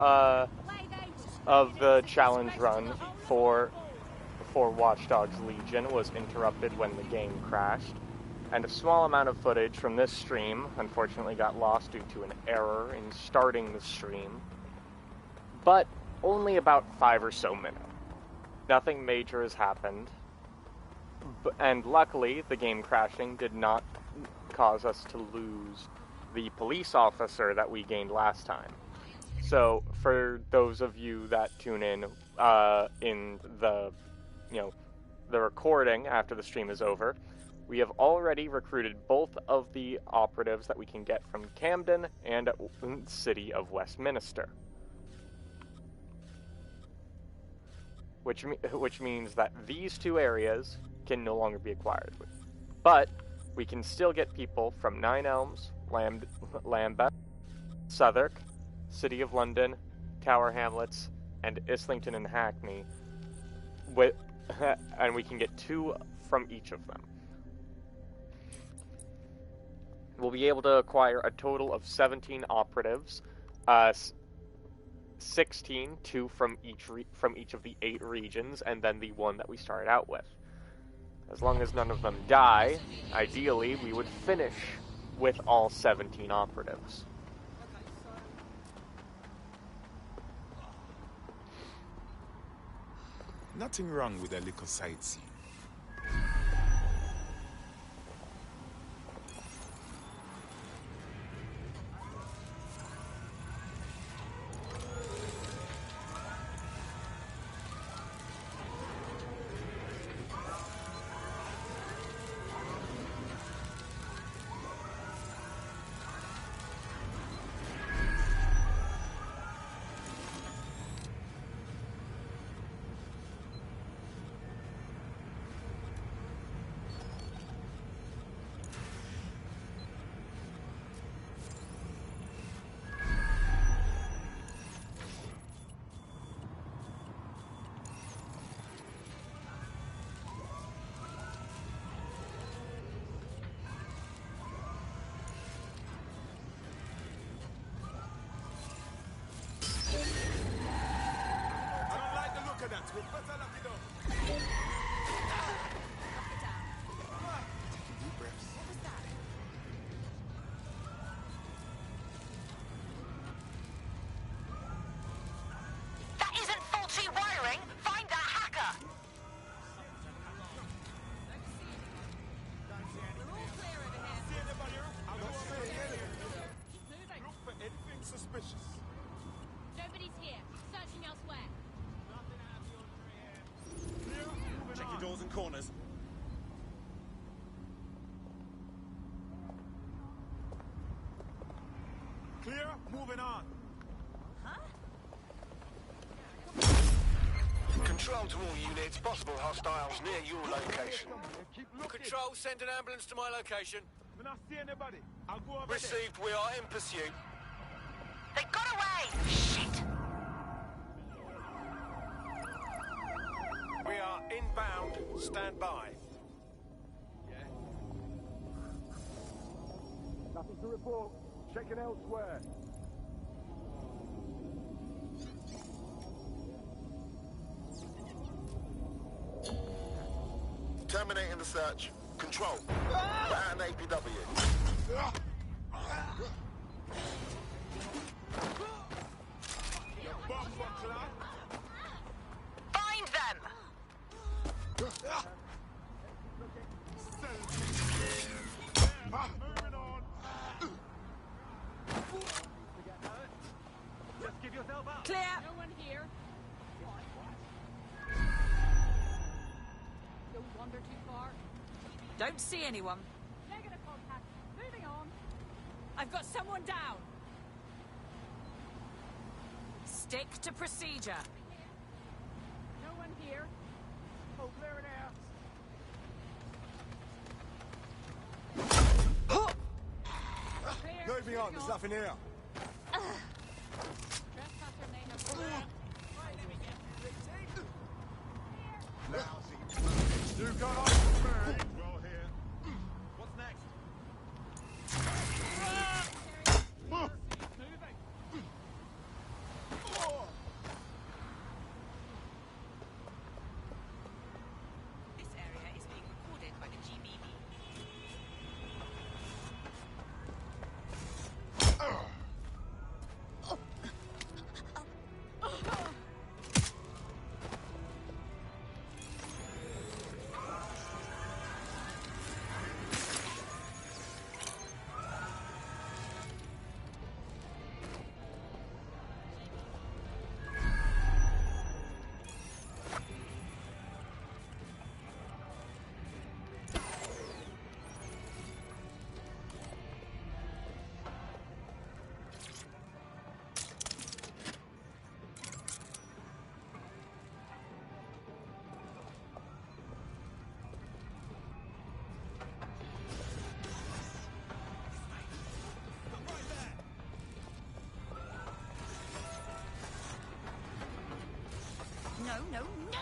of the challenge run for Watch Dogs Legion was interrupted when the game crashed, and a small amount of footage from this stream unfortunately got lost due to an error in starting the stream, but only about 5 or so minutes. Nothing major has happened, and luckily the game crashing did not cause us to lose the police officer that we gained last time. So for those of you that tune in the the recording after the stream is over, we have already recruited both of the operatives that we can get from Camden and City of Westminster. Which means that these two areas can no longer be acquired. But we can still get people from Nine Elms, Lambeth, Southwark, City of London, Tower Hamlets, and Islington and Hackney, and we can get 2 from each of them. We'll be able to acquire a total of 17 operatives, 16, 2 from each of the 8 regions, and then the 1 that we started out with. As long as none of them die, ideally we would finish with all 17 operatives. Nothing wrong with a little sightseeing. Corners. Clear, moving on. Huh? Control to all units, possible hostiles near your location. Control, send an ambulance to my location. When I see anybody, I'll go over Received, we are in pursuit. They got away! Shit! We are inbound. Stand by. Nothing to report. Checking elsewhere. Terminating the search. Control. At an APW. Find them! Moving on. Just give yourself up. Clear. No one here. Don't wander too far. Don't see anyone. Negative contact. Moving on. I've got someone down. Stick to procedure. No one here. Oh, clearing out. Moving on, there's nothing here. Trespasser may have fled. You got off the bird. Well here. What's next? no, no!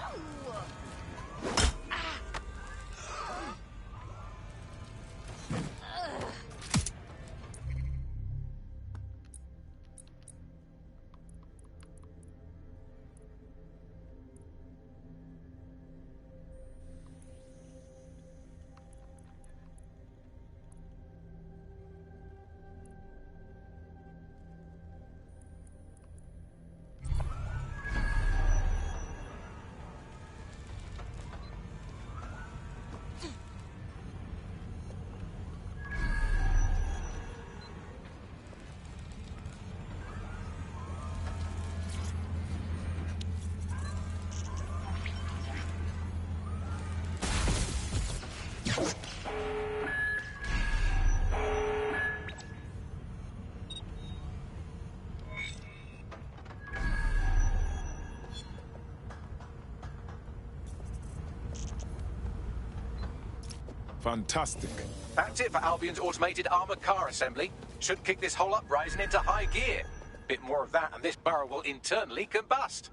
Fantastic. That's it for Albion's automated armoured car assembly. Should kick this whole uprising into high gear. Bit more of that and this barrel will internally combust.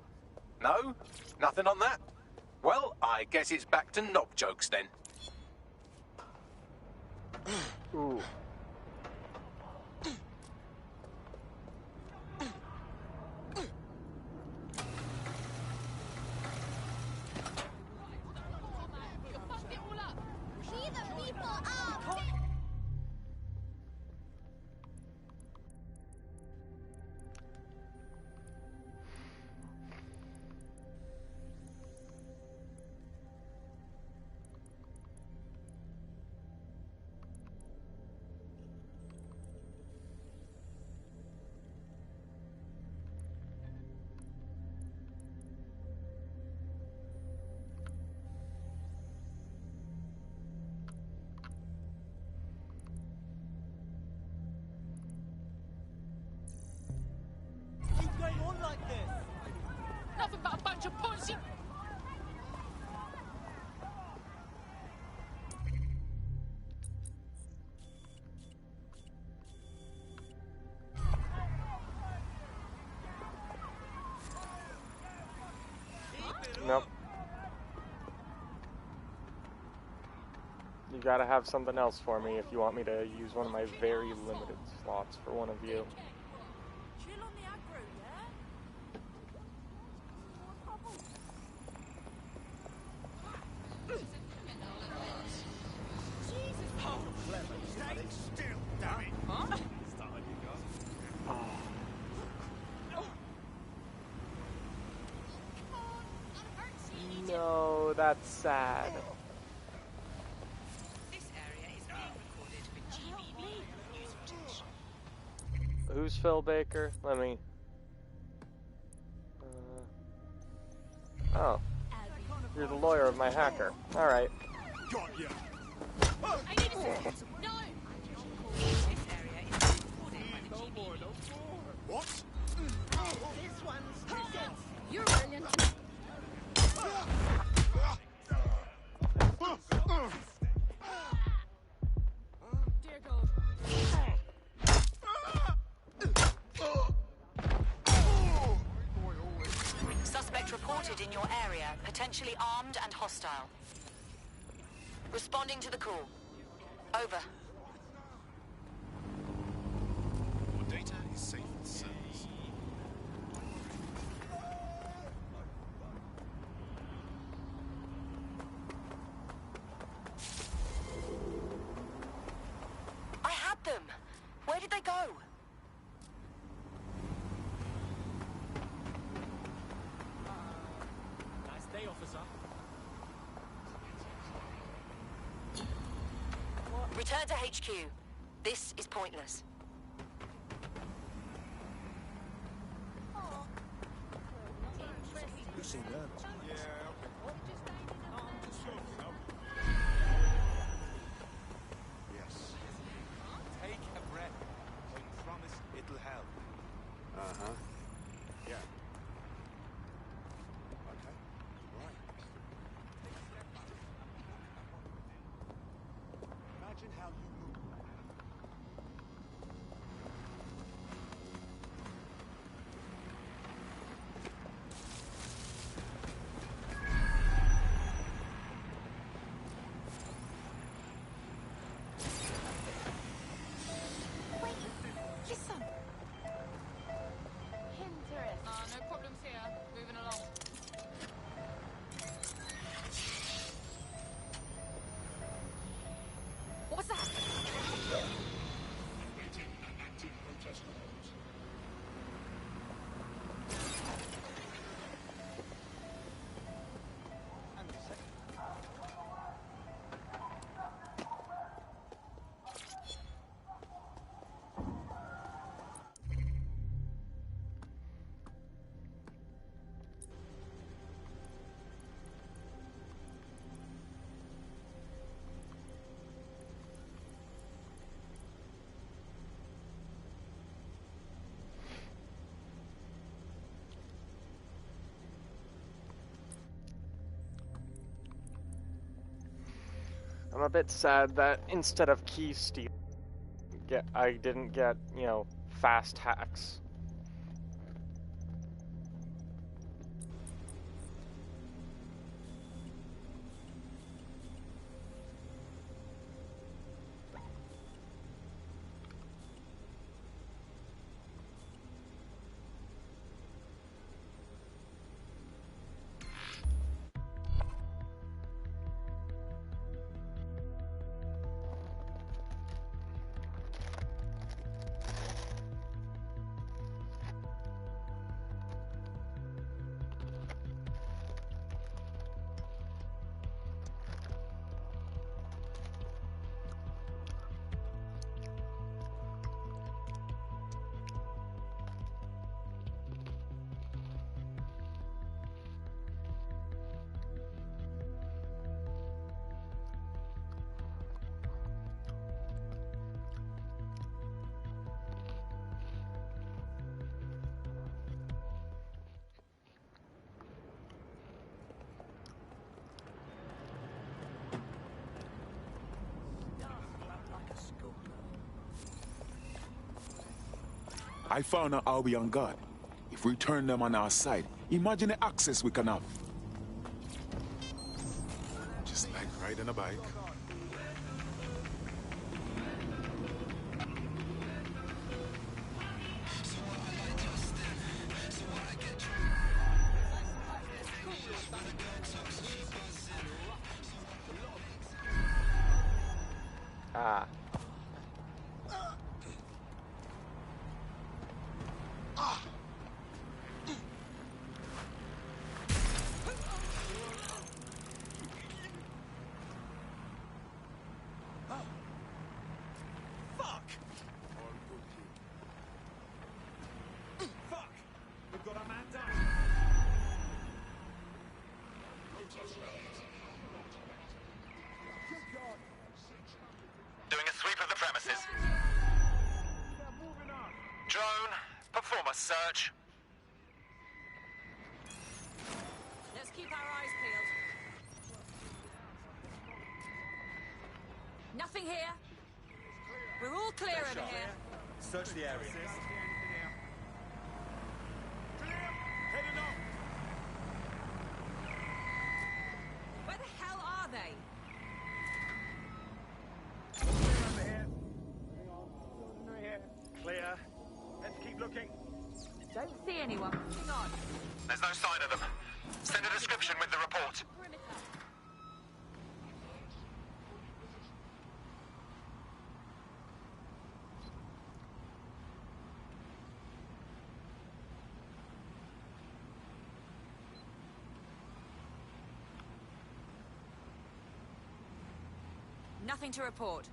No? Nothing on that? Well, I guess it's back to knob jokes then. Ooh. Going on like this? Nothing but a bunch of pussy. Nope. You gotta have something else for me if you want me to use one of my very limited slots for one of you. Chill on the aggro, yeah? Stay still, damn it. Huh? No, that's sad. This area is being recorded for GBB news footage. Who's Phil Baker? Let me... Oh. You're the lawyer of my hacker. Alright. Got ya. I need a second. No. This area is being recorded by the GBB. What? This one's presents. You're brilliant. Dear God. Suspect reported in your area, potentially armed and hostile. Responding to the call. Over. Your data is safe with service. I had them. Where did they go? Nice day, officer. Return to HQ. This is pointless. You seem nervous. Yes. Take a breath. I promise it'll help. Uh-huh. Yeah. Okay. Right. Imagine how you move. I'm a bit sad that instead of key steal, I didn't get, you know, fast hacks. I found out how we on guard. If we turn them on our side, imagine the access we can have. Just like riding a bike. Ah. Doing a sweep of the premises. Drone, perform a search. Let's keep our eyes peeled. Nothing here. We're all clear over here. Search the area. Where the hell are they? Clear. Let's keep looking. Don't see anyone. Hang on. There's no sign of them. Send a description with the report. Perimeter. Nothing to report.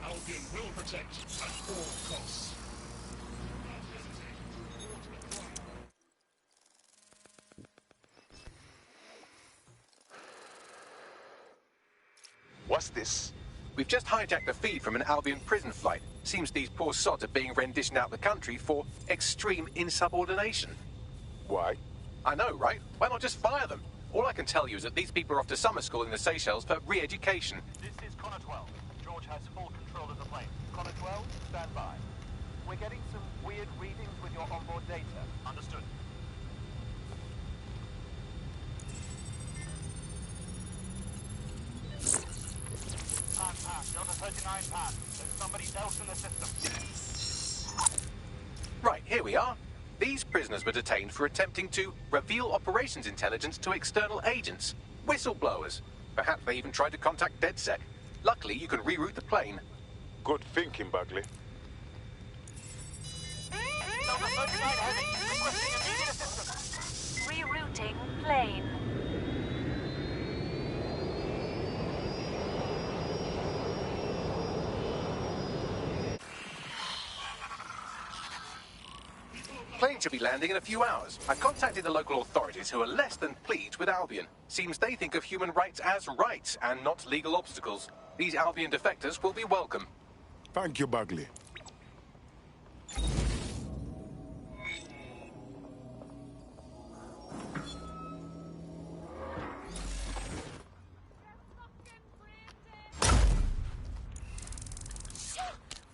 Albion will protect at all costs. What's this? We've just hijacked a feed from an Albion prison flight. Seems these poor sods are being renditioned out the country for extreme insubordination. Why? I know, right? Why not just fire them? All I can tell you is that these people are off to summer school in the Seychelles for re-education. This is Connor 12. George has full control of the plane. Connor 12, stand by. We're getting some weird readings with your onboard data. Understood. Pass. Delta 39 pass. There's somebody else in the system. Right, here we are. These prisoners were detained for attempting to reveal operations intelligence to external agents. Whistleblowers. Perhaps they even tried to contact DedSec. Luckily, you can reroute the plane. Good thinking, Bagley. Delta 39 Heavy, requesting immediate assistance. Rerouting plane. Plane should be landing in a few hours. I contacted the local authorities who are less than pleased with Albion. Seems they think of human rights as rights and not legal obstacles. These Albion defectors will be welcome. Thank you, Bagley.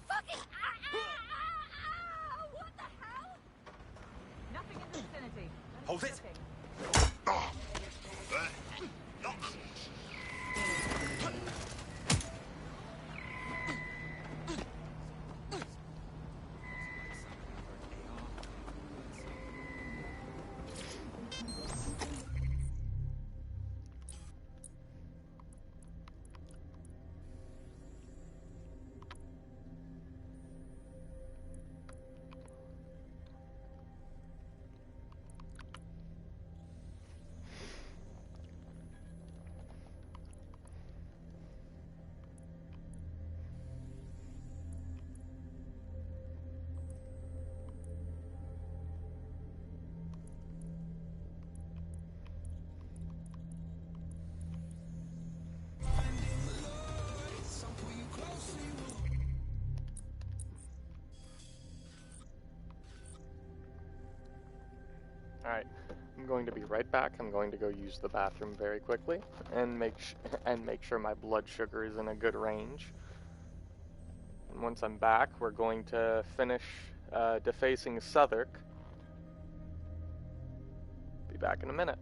Fucking what the hell? Nothing in the vicinity. Hold it. Alright, I'm going to be right back. I'm going to go use the bathroom very quickly and make sure my blood sugar is in a good range. And once I'm back, we're going to finish defacing Southwark. Be back in a minute.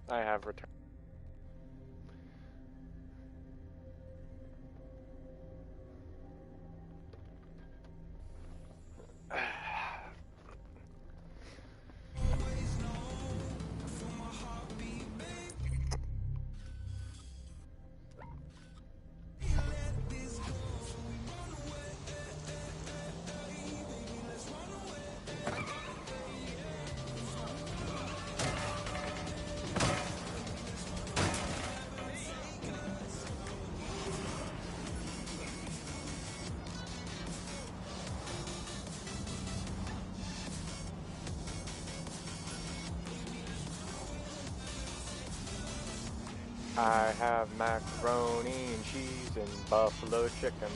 I have returned. I have macaroni and cheese and buffalo chicken.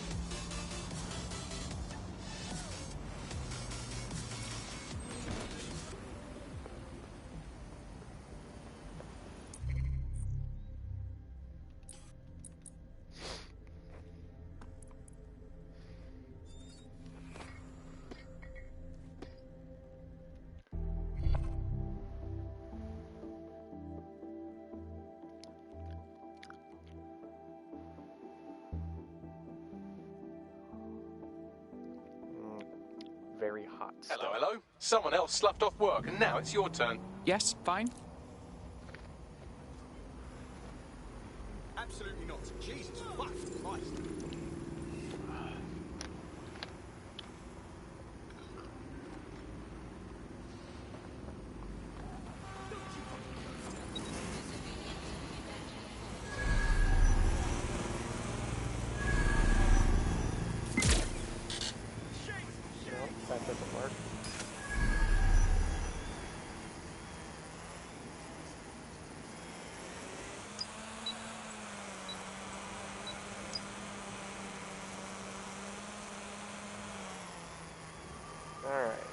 Very hot stuff. Hello, hello. Someone else sloughed off work, and now it's your turn. Yes, fine. Absolutely not. Jesus fucking Christ. That doesn't work. All right.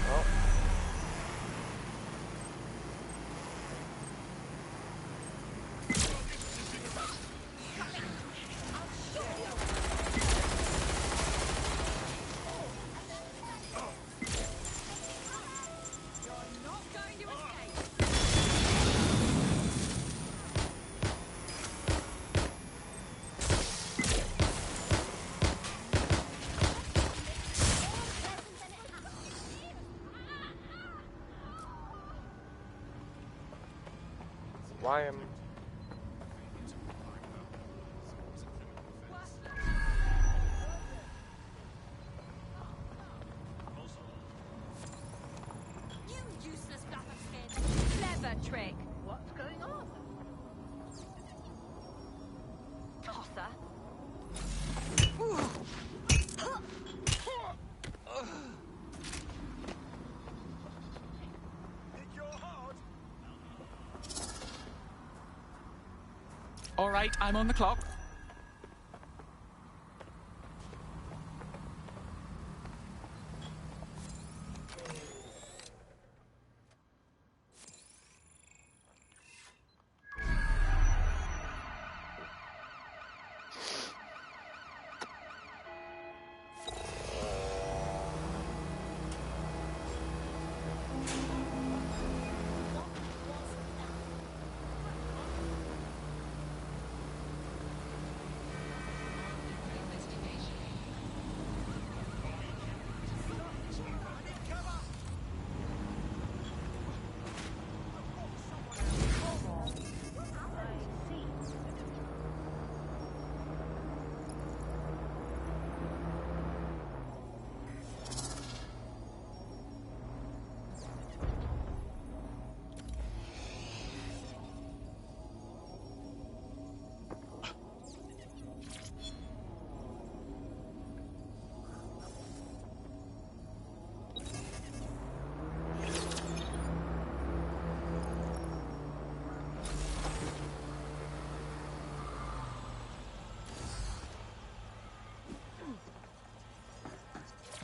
Well. Why am... You useless skin. Clever trick. What's going on? Tosser. All right, I'm on the clock.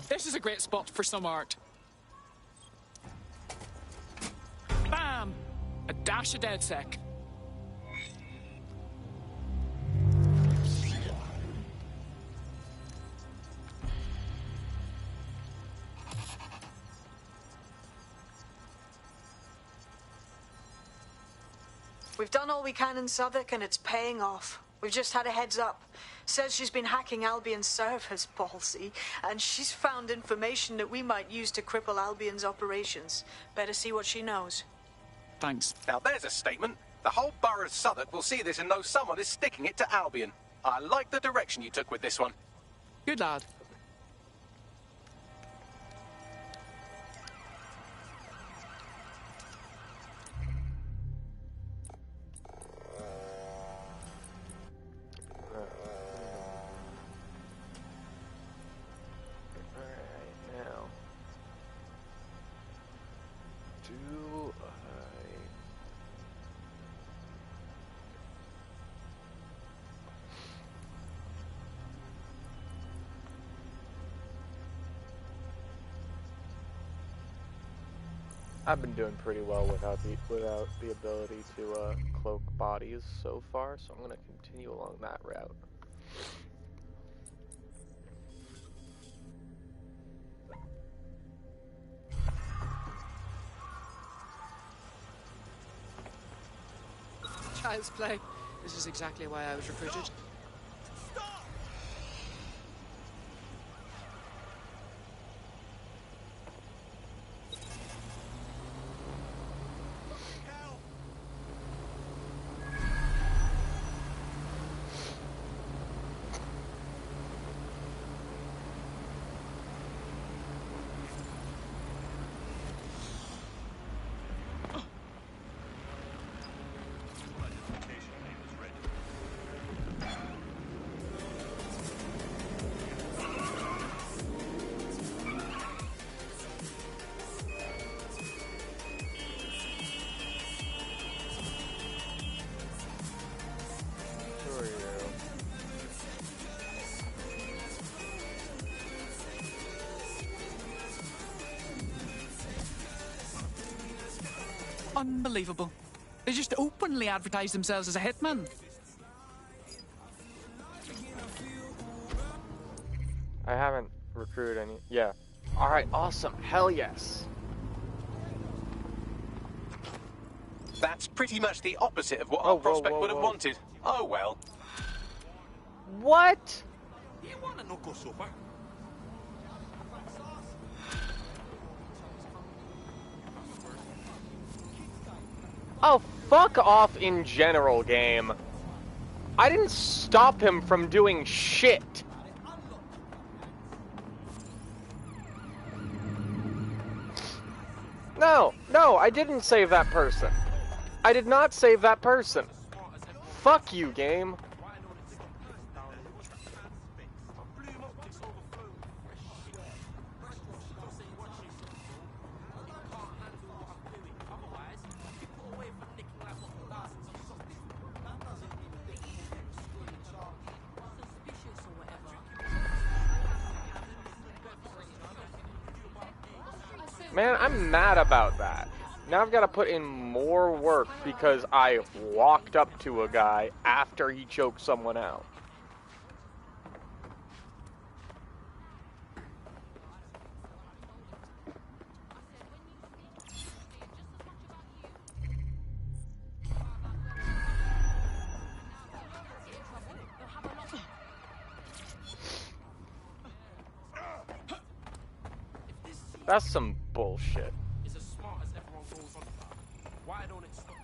This is a great spot for some art. Bam! A dash of DedSec. We've done all we can in Southwark and it's paying off. We've just had a heads up. Says she's been hacking Albion's servers, ballsy, and she's found information that we might use to cripple Albion's operations. Better see what she knows. Thanks. Now there's a statement. The whole borough of Southwark will see this and know someone is sticking it to Albion. I like the direction you took with this one. Good lad. I've been doing pretty well without the ability to cloak bodies so far, so I'm going to continue along that route. Child's play. This is exactly why I was recruited. Unbelievable. They just openly advertise themselves as a hitman. I haven't recruited any. Yeah. Alright, awesome. Hell yes. That's pretty much the opposite of what our prospect would have wanted. Oh well. What? You want a knuckle supper? Oh, fuck off in general, game. I didn't stop him from doing shit. No, I didn't save that person. I did not save that person. Fuck you, game. Man, I'm mad about that. Now I've got to put in more work because I walked up to a guy after he choked someone out. That's some bullshit. It's as smart as everyone goes on about. Why don't it stop?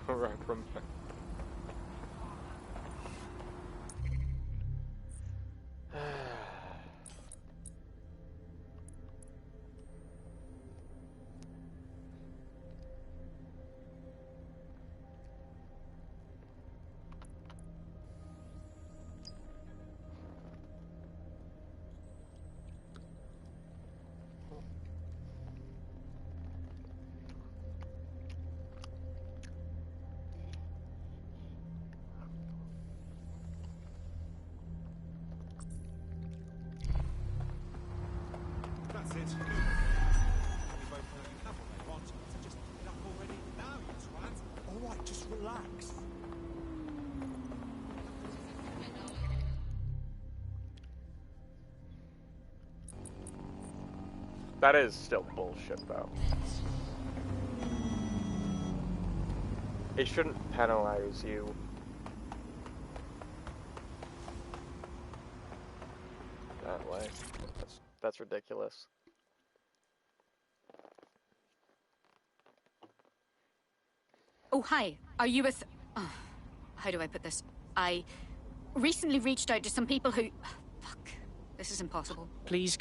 Right from there. That's it. You both know you have what they want, so just pick it up already. Now, you twat. All right, just relax. That is still bullshit, though. It shouldn't penalize you. That way. That's ridiculous. Oh, hi. Are you with... Oh, how do I put this? I recently reached out to some people who... Fuck. This is impossible. Please...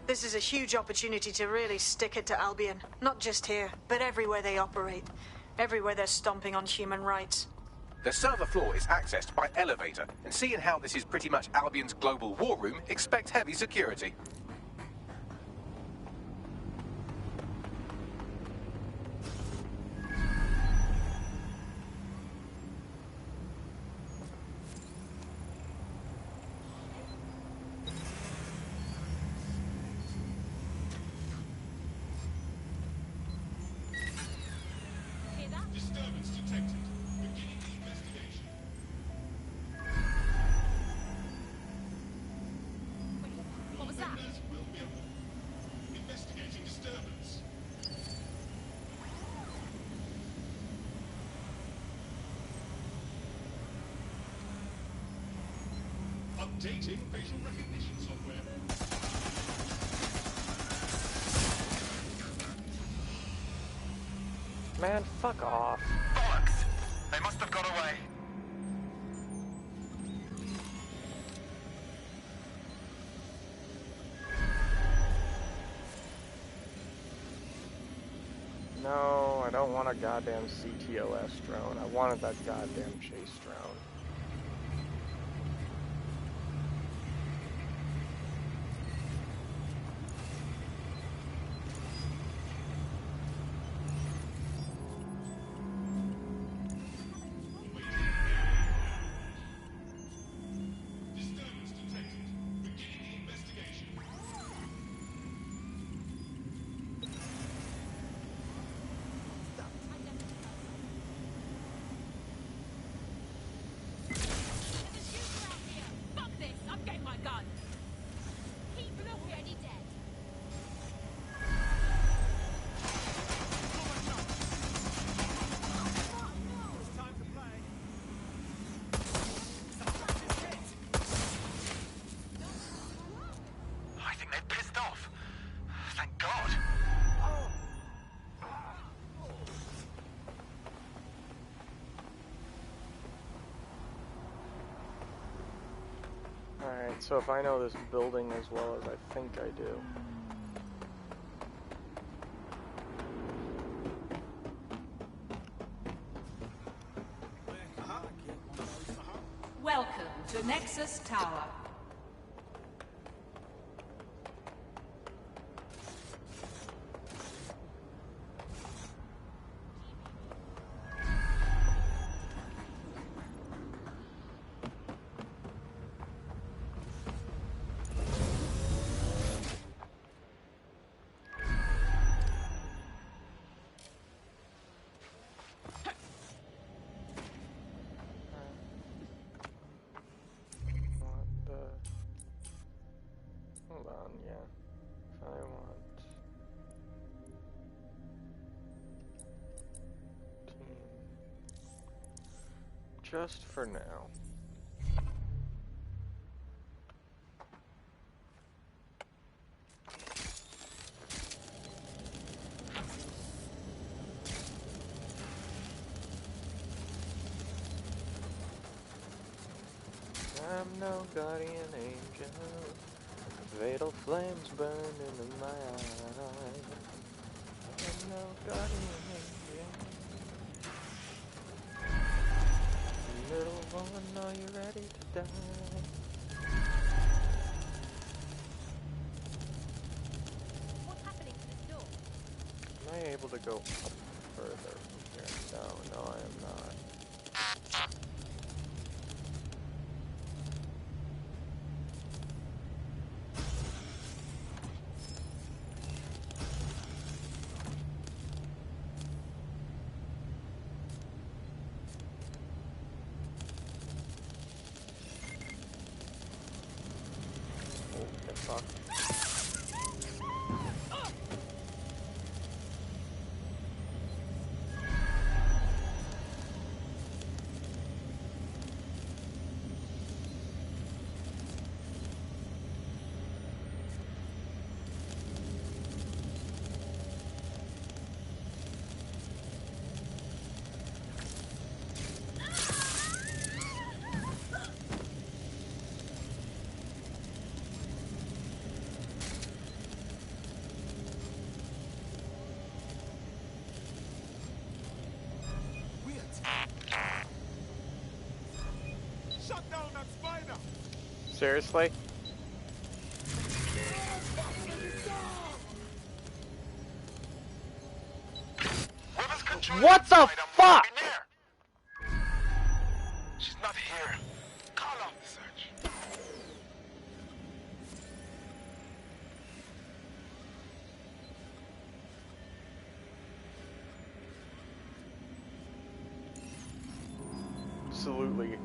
This is a huge opportunity to really stick it to Albion. Not just here, but everywhere they operate. Everywhere they're stomping on human rights. The server floor is accessed by elevator, and seeing how this is pretty much Albion's global war room, expect heavy security. Disturbance detected. Beginning the investigation. What was that? Investigating disturbance. Updating facial recognition software. Man, fuck off. Bollocks! They must have got away. No, I don't want a goddamn CTOS drone. I wanted that goddamn chase drone. Disturbance detected. Beginning the investigation. Fuck this! I'm getting my gun! Keep looking! Already dead. It's time to play. I think they've pissed off. Thank God. Alright, so if I know this building as well as I think I do. Welcome to Nexus Tower. Hold on, yeah. If I want team just for now. I'm no guardian angel. Fatal flames burn into my eyes. I'm no guardian angel. Little one, are you ready to die? What's happening to this door? Am I able to go up further from here? No, I am not. fuck? Shut down that spider! Seriously? What the fuck? She's not here. Call off the search. Absolutely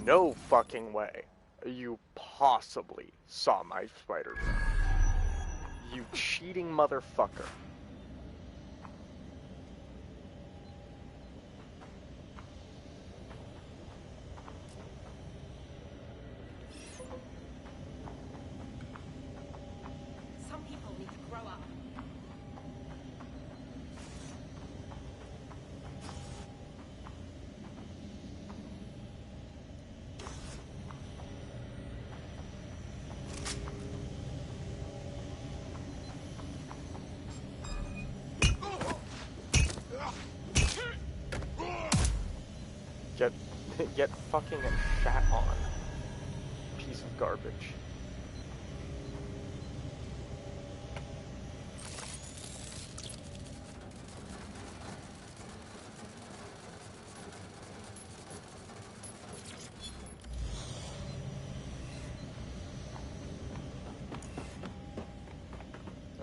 no fucking way you possibly saw my spider drone. You cheating motherfucker. Some people need to grow up. Get fucking shat on. Piece of garbage.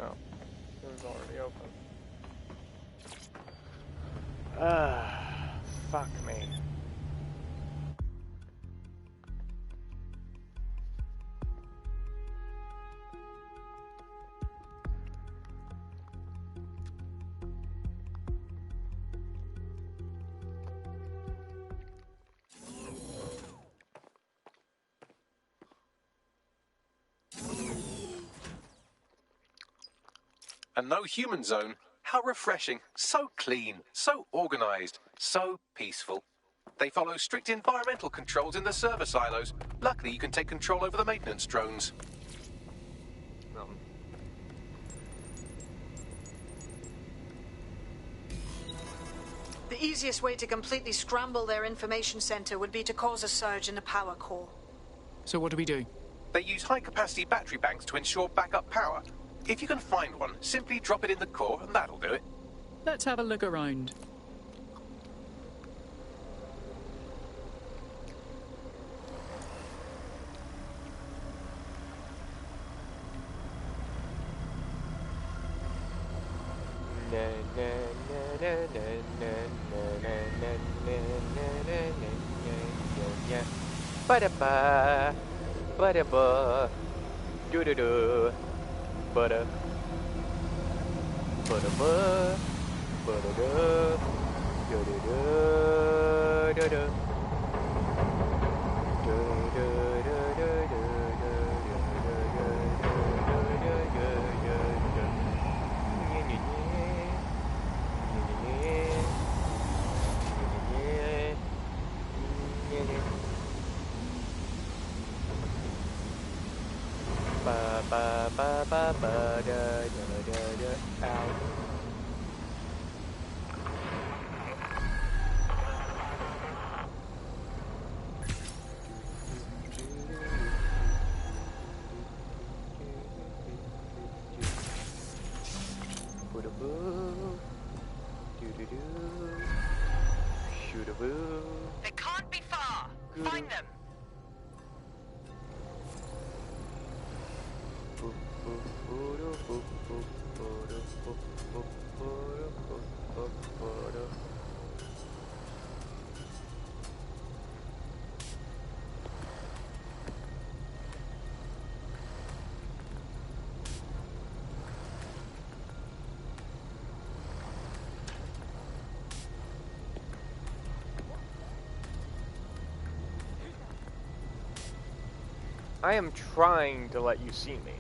Oh, it was already open. Fuck me. A no human zone? How refreshing. So clean, so organised, so peaceful. They follow strict environmental controls in the server silos. Luckily, you can take control over the maintenance drones. The easiest way to completely scramble their information center would be to cause a surge in the power core. So what do we do? They use high-capacity battery banks to ensure backup power. If you can find one, simply drop it in the core and that'll do it. Let's have a look around. Ba-da-ba, ba-da-ba, doo-doo-doo, ba-da, ba-da-ba, ba-da-da, doo-doo-doo, doo-doo. Ba ba ba ba ba da da da da. Ow. Boo-da-boo. Doo-doo-doo. Shoot-a-boo. They can't be far. Find them. I am trying to let you see me.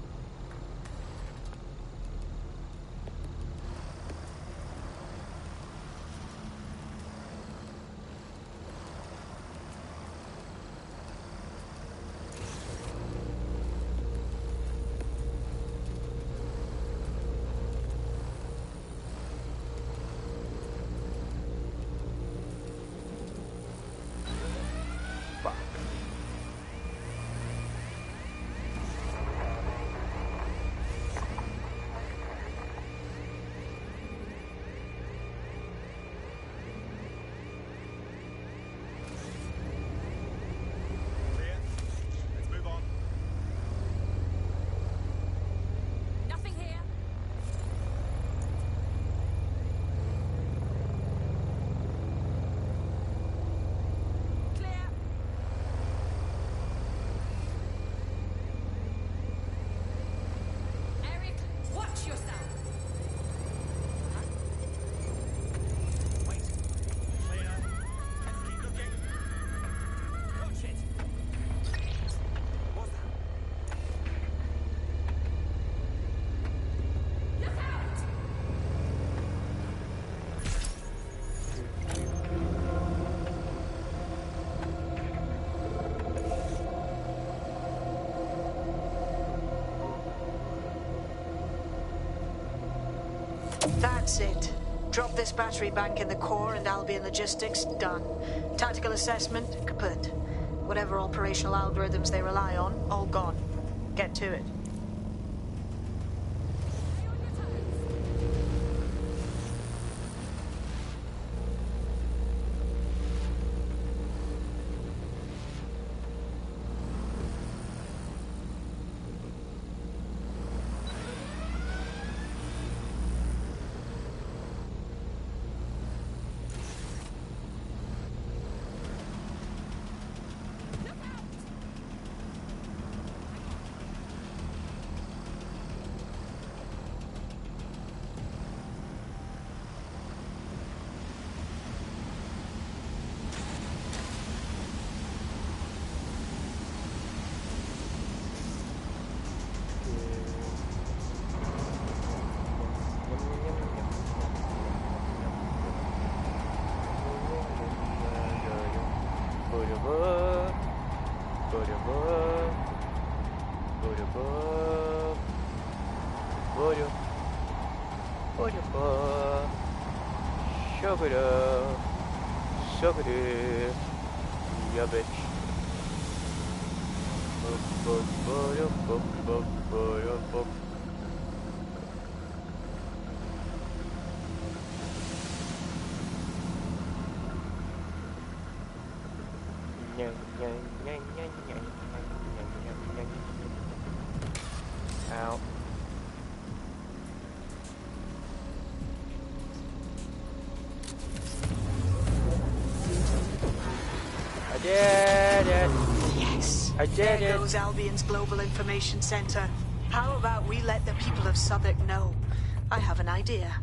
That's it. Drop this battery bank in the core and Albion logistics, done. Tactical assessment, kaput. Whatever operational algorithms they rely on, all gone. Get to it. Yeah, bitch. Ow. I did it! Yes! I did there it! There goes Albion's Global Information Center. How about we let the people of Southwark know? I have an idea.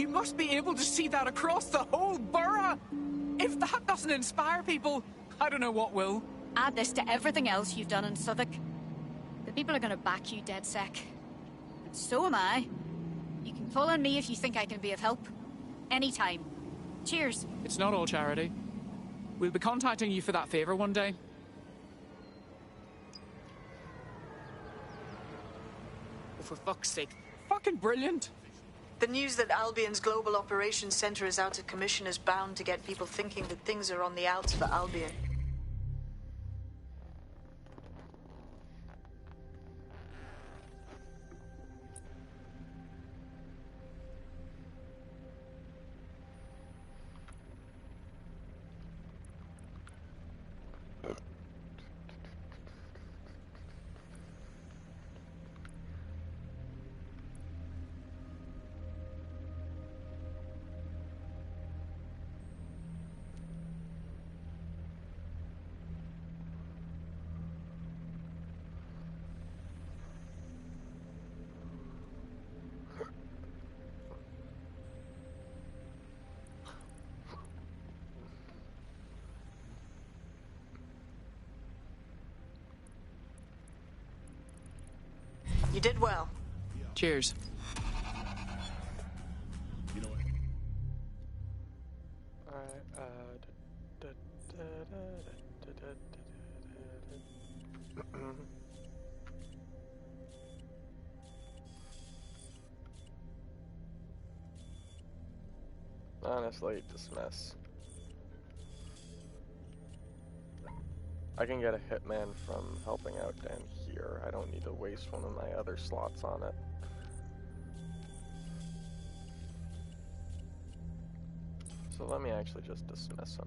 You must be able to see that across the whole borough! If that doesn't inspire people, I don't know what will. Add this to everything else you've done in Southwark. The people are gonna back you dead sec. And so am I. You can call on me if you think I can be of help. Anytime. Cheers. It's not all charity. We'll be contacting you for that favor one day. Oh, for fuck's sake. Fucking brilliant. The news that Albion's Global Operations Center is out of commission is bound to get people thinking that things are on the outs for Albion. You did well. Cheers. You know what? Honestly, dismiss. I can get a hitman from helping out down here. I don't need to waste one of my other slots on it. So let me actually just dismiss him.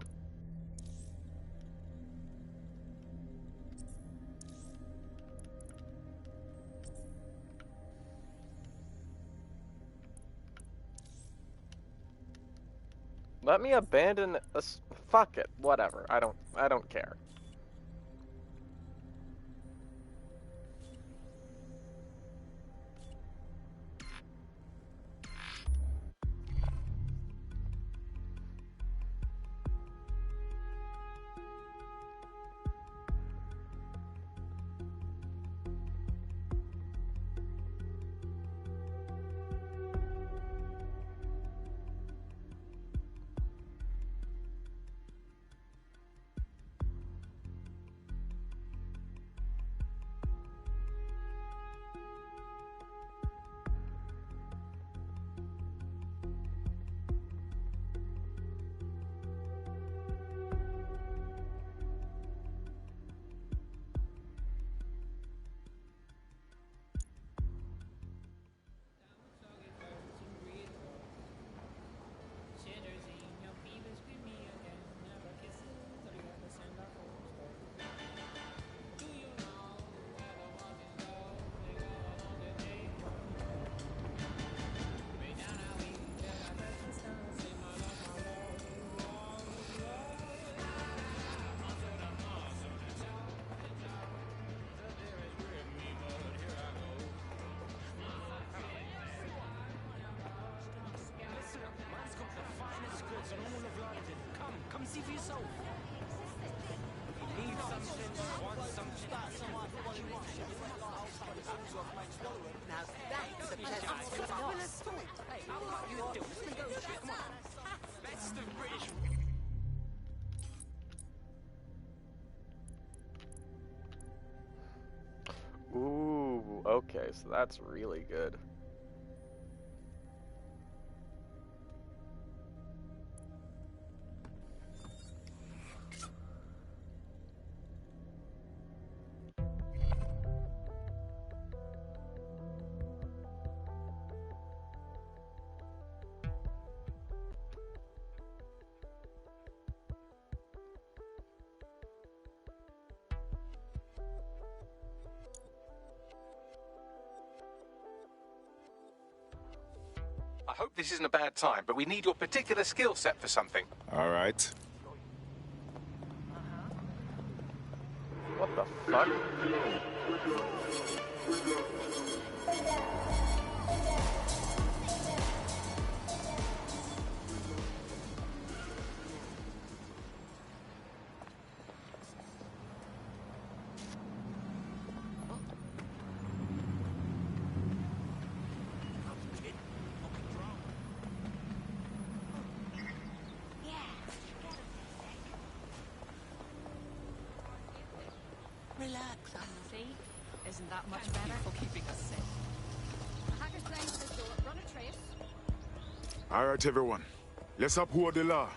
Let me abandon this. Fuck it. Whatever. I don't care. Come see for yourself. You need something, want something. Now that's a pleasant Hey, how about you do? Let's negotiate. Come on. Best of British. Ooh, okay, so that's really good. I hope this isn't a bad time, but we need your particular skill set for something. All right. What the fuck? isn't that much better. For keeping us safe. The hacker's playing with this door. Run a trace. All right, everyone. Let's uphold the law.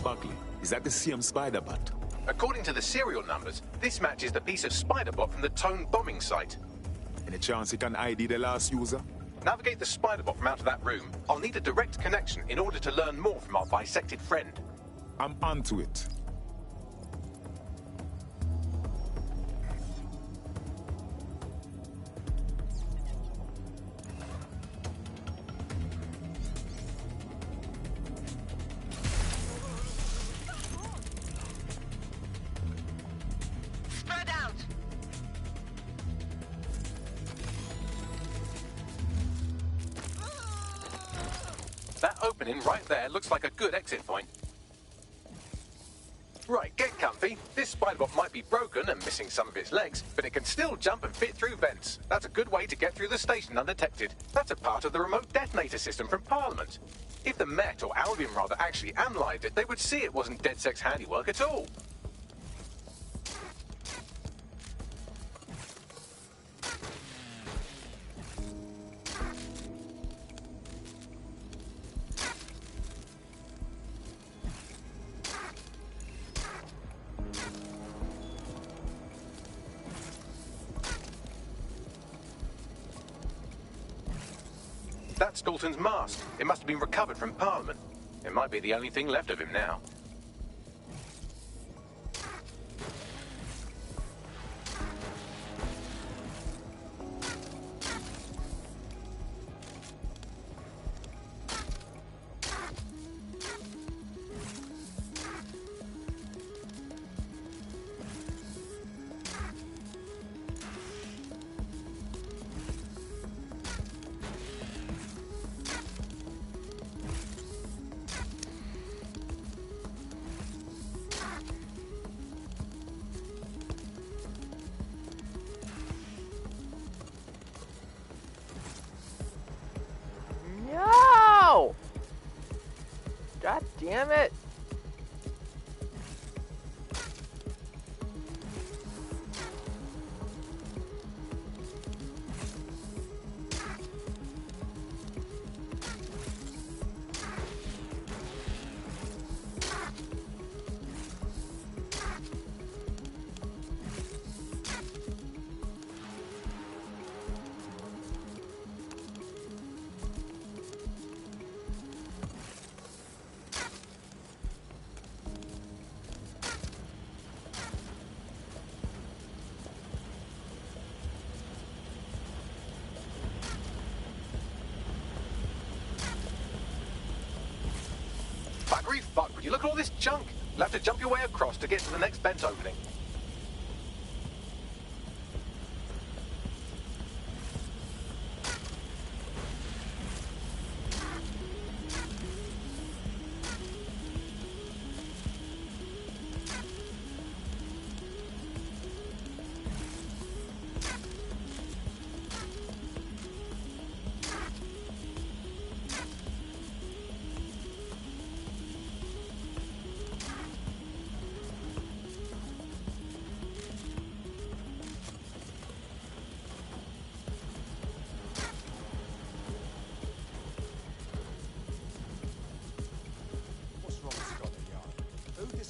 Buckley, is that the same spider bot? According to the serial numbers, this matches the piece of spider bot from the Tone bombing site. Any chance it can ID the last user? Navigate the spider bot from out of that room. I'll need a direct connection in order to learn more from our bisected friend. I'm onto it. Spread out. That opening right there looks like a good exit point. Right, get comfy. This spiderbot might be broken and missing some of its legs, but it can still jump and fit through vents. That's a good way to get through the station undetected. That's a part of the remote detonator system from Parliament. If the Met, or Albion rather, actually analysed it, they would see it wasn't DedSec's handiwork at all. That's Dalton's mask. It must have been recovered from Parliament. It might be the only thing left of him now. No! God damn it! Buggery fuck, would you look at all this junk? You'll have to jump your way across to get to the next vent opening.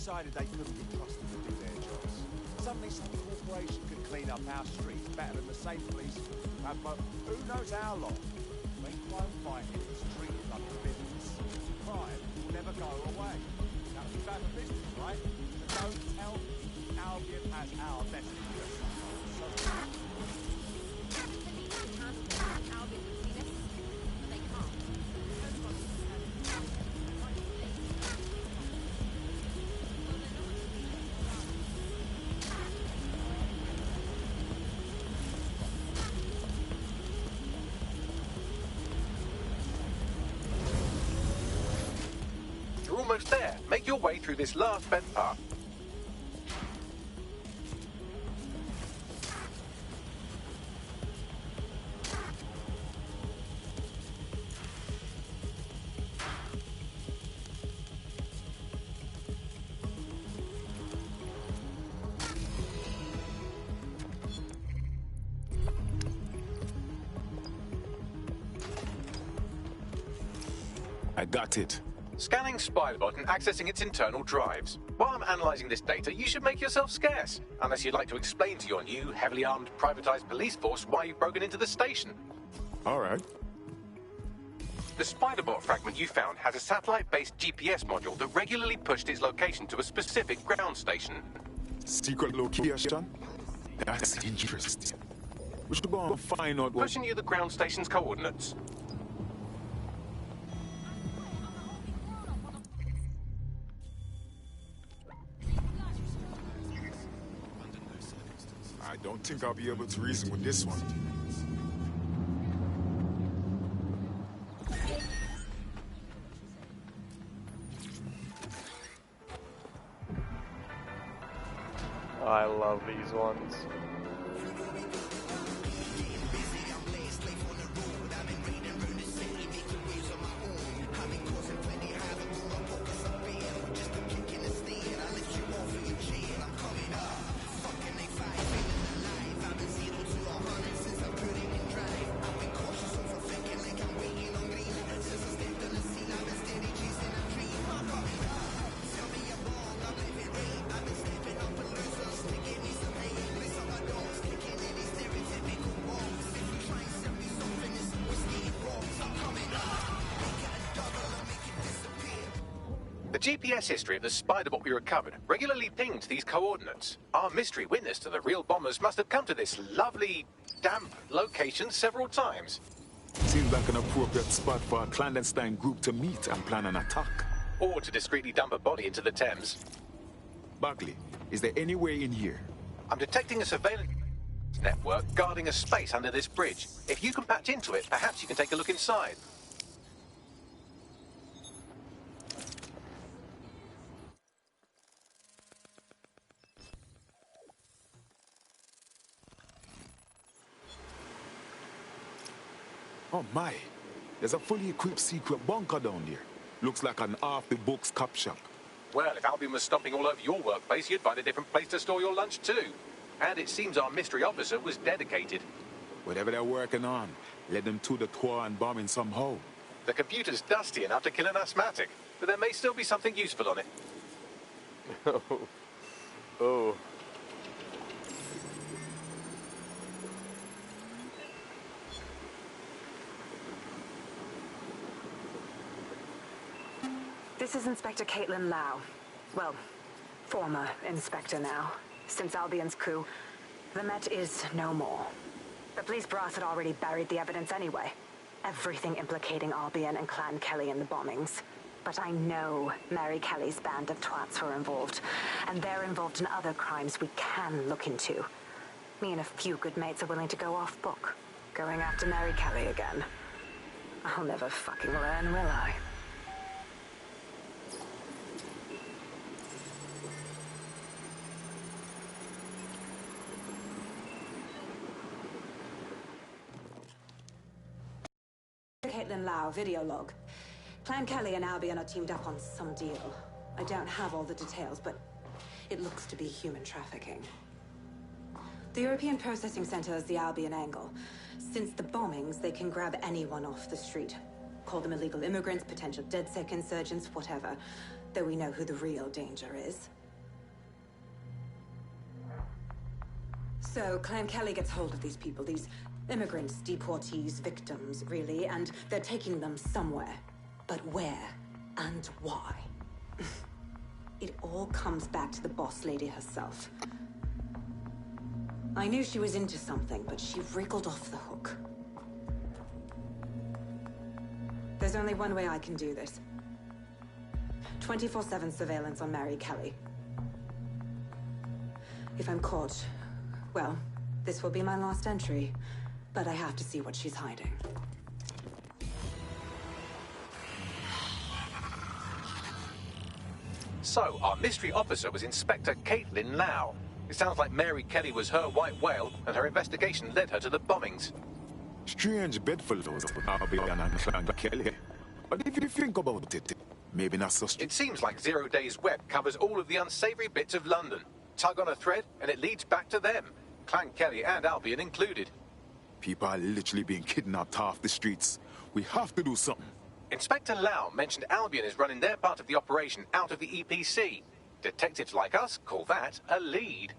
decided they couldn't be trusted to do their jobs. Suddenly some corporation could clean up our streets better than the same police who have who knows how long. When crime fighting is treated like a business, crime will never go away. That would be bad for business, right? But don't tell me Albion has our best interests. You're almost there. Make your way through this last bent path. I got it. Scanning Spybot and accessing its internal drives. While I'm analysing this data, you should make yourself scarce. Unless you'd like to explain to your new, heavily armed, privatised police force why you've broken into the station. All right. The Spiderbot fragment you found has a satellite-based GPS module that regularly pushed its location to a specific ground station. Secret location? That's interesting. We should go and find out what... Pushing you the ground station's coordinates. I don't think I'll be able to reason with this one. I love these ones. The GPS history of the Spiderbot we recovered regularly pinged these coordinates. Our mystery witness to the real bombers must have come to this lovely, damp location several times. Seems like an appropriate spot for a clandestine group to meet and plan an attack. Or to discreetly dump a body into the Thames. Bagley, is there any way in here? I'm detecting a surveillance network guarding a space under this bridge. If you can patch into it, perhaps you can take a look inside. Oh my, there's a fully equipped secret bunker down there. Looks like an off-the-books cop shop. Well, if Albion was stomping all over your workplace, you'd find a different place to store your lunch too. And it seems our mystery officer was dedicated. Whatever they're working on, let them to the tour and bombing somehow. The computer's dusty enough to kill an asthmatic, but there may still be something useful on it. Oh. This is Inspector Caitlin Lau. Well, former inspector now. Since Albion's coup, the Met is no more. The police brass had already buried the evidence anyway. Everything implicating Albion and Clan Kelly in the bombings. But I know Mary Kelly's band of twats were involved, and they're involved in other crimes we can look into. Me and a few good mates are willing to go off book, going after Mary Kelly again. I'll never fucking learn, will I? Caitlin Lau, video log. Clan Kelly and Albion are teamed up on some deal. I don't have all the details, but it looks to be human trafficking. The European Processing Center is the Albion angle. Since the bombings, they can grab anyone off the street. Call them illegal immigrants, potential DedSec insurgents, whatever. Though we know who the real danger is. So, Clan Kelly gets hold of these people, these immigrants, deportees, victims, really, and they're taking them somewhere. But where and why? It all comes back to the boss lady herself. I knew she was into something, but she wriggled off the hook. There's only one way I can do this. 24/7 surveillance on Mary Kelly. If I'm caught, well, this will be my last entry. But I have to see what she's hiding. So, our mystery officer was Inspector Caitlin Lau. It sounds like Mary Kelly was her white whale, and her investigation led her to the bombings. Strange bedfellows with Albion and Clan Kelly. But if you think about it, maybe not so strange. It seems like 0 Days Web covers all of the unsavory bits of London. Tug on a thread, and it leads back to them. Clan Kelly and Albion included. People are literally being kidnapped off the streets. We have to do something. Inspector Lau mentioned Albion is running their part of the operation out of the EPC. Detectives like us call that a lead.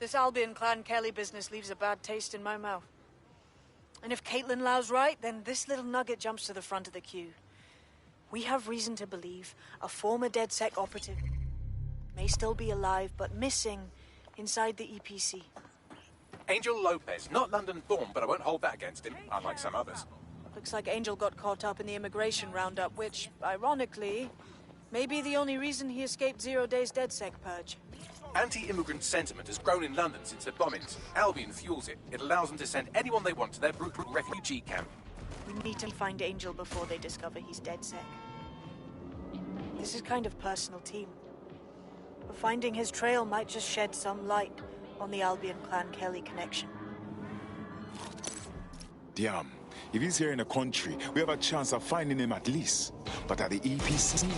This Albion Clan Kelly business leaves a bad taste in my mouth. And if Caitlin Lau's right, then this little nugget jumps to the front of the queue. We have reason to believe a former DedSec operative may still be alive, but missing inside the EPC. Angel Lopez, not London-born, but I won't hold that against him, unlike some others. Looks like Angel got caught up in the immigration roundup, which, ironically, may be the only reason he escaped 0 Days DedSec purge. Anti-immigrant sentiment has grown in London since the bombings. Albion fuels it. It allows them to send anyone they want to their brutal refugee camp. We need to find Angel before they discover he's DedSec. This is kind of personal team. But finding his trail might just shed some light on the Albion Clan Kelly connection. Damn. If he's here in the country, we have a chance of finding him at least. But at the EPC,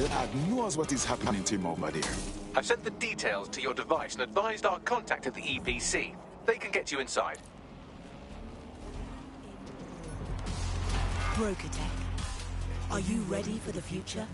lad knows what is happening to him over there. I've sent the details to your device and advised our contact at the EPC. They can get you inside. Broker Tech, are you ready for the future?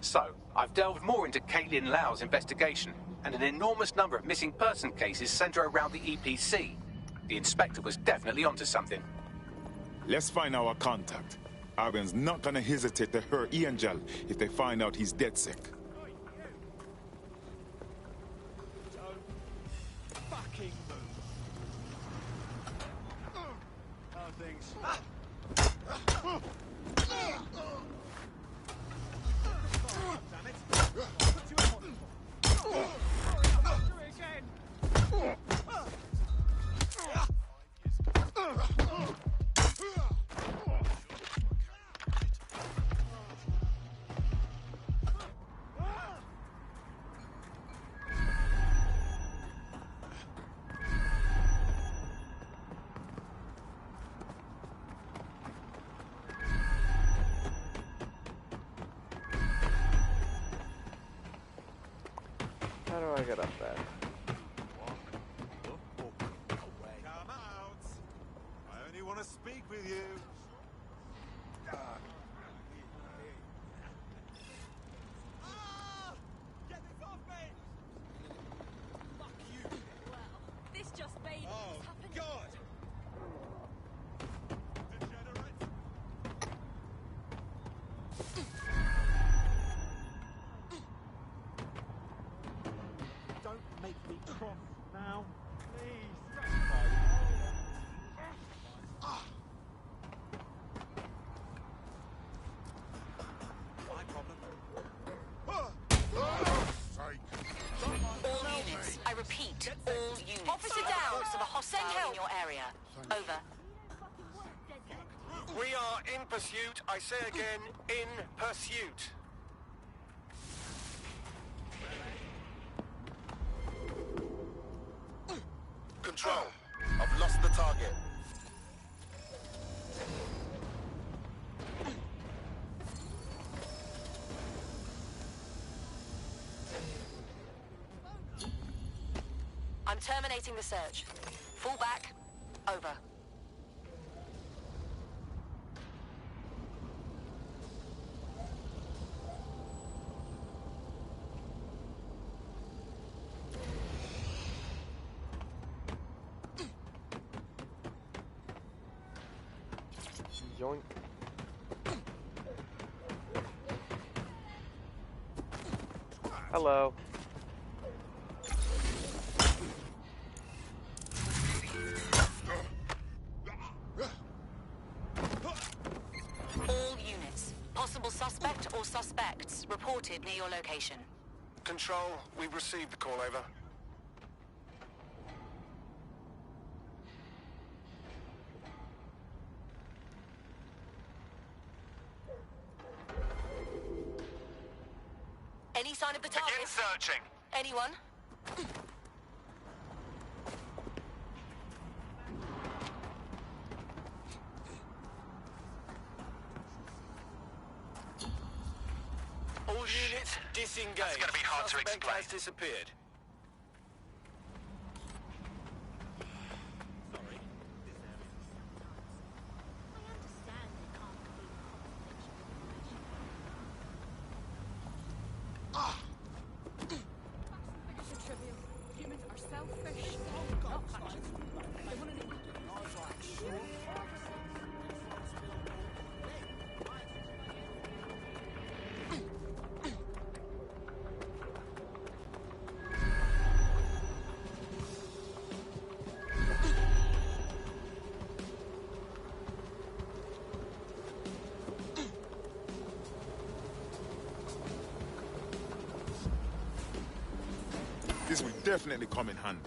So, I've delved more into Caitlin Lau's investigation, and an enormous number of missing person cases center around the EPC. The inspector was definitely onto something. Let's find our contact. Albion's not gonna hesitate to hurt Angel if they find out he's DedSec. Fucking move. How are things? How do I get up there? Come out. I only want to speak with you. Get this off me! Fuck you. Well, this just made Oh, happen. God! Degenerate! Don't make me cross now, please. Officer down to the hostile in your area. Over. We are in pursuit. I say again, in pursuit. Control. I've lost the target. I'm terminating the search. Fall back. Over. Yoink. Hello. All units. Possible suspect or suspects reported near your location. Control, we've received the call, over. Any sign of the target? Begin searching. Anyone? All units, disengage. That's gonna be hard to Suspect explain. has disappeared. Humans are selfish. Not factual. They want to This will definitely come in handy.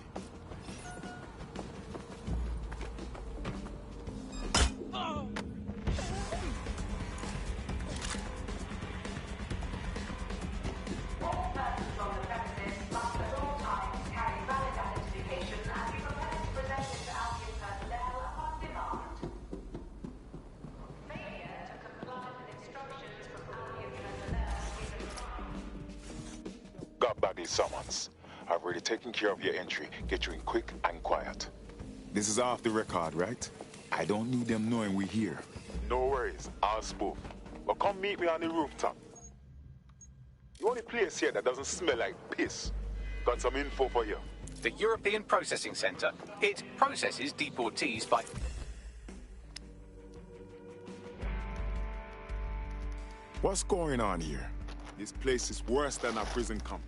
Got Bagley summons. I've already taken care of your entry. Get you in quick and quiet. This is off the record, right? I don't need them knowing we're here. No worries, I'll spook. But come meet me on the rooftop. The only place here that doesn't smell like piss. Got some info for you. The European Processing Centre. It processes deportees by... What's going on here? This place is worse than a prison camp.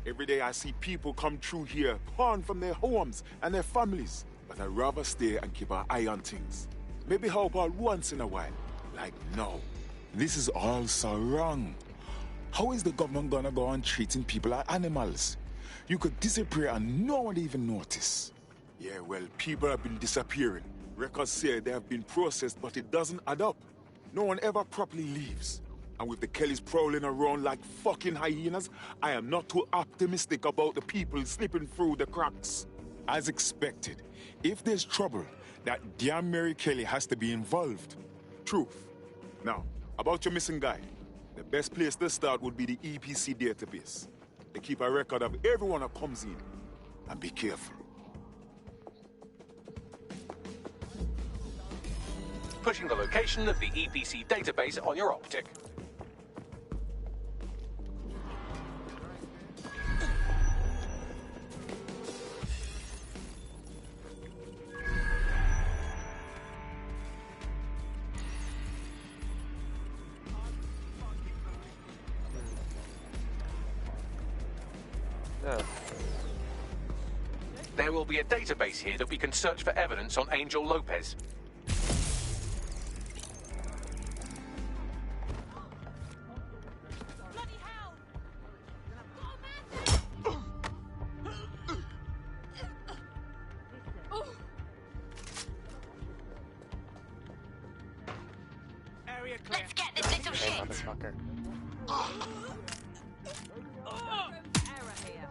Every day I see people come through here, torn from their homes and their families. But I'd rather stay and keep an eye on things. Maybe help out once in a while. Like, no. This is all so wrong. How is the government gonna go on treating people like animals? You could disappear and no one even notice. Yeah, well, people have been disappearing. Records say they have been processed, but it doesn't add up. No one ever properly leaves. And with the Kellys prowling around like fucking hyenas, I am not too optimistic about the people slipping through the cracks. As expected, if there's trouble, that damn Mary Kelly has to be involved. Truth. Now, about your missing guy, the best place to start would be the EPC database. They keep a record of everyone that comes in. And be careful. Pushing the location of the EPC database on your optic. There will be a database here that we can search for evidence on Angel Lopez. Let's get this little Hey, shit. motherfucker. Error here.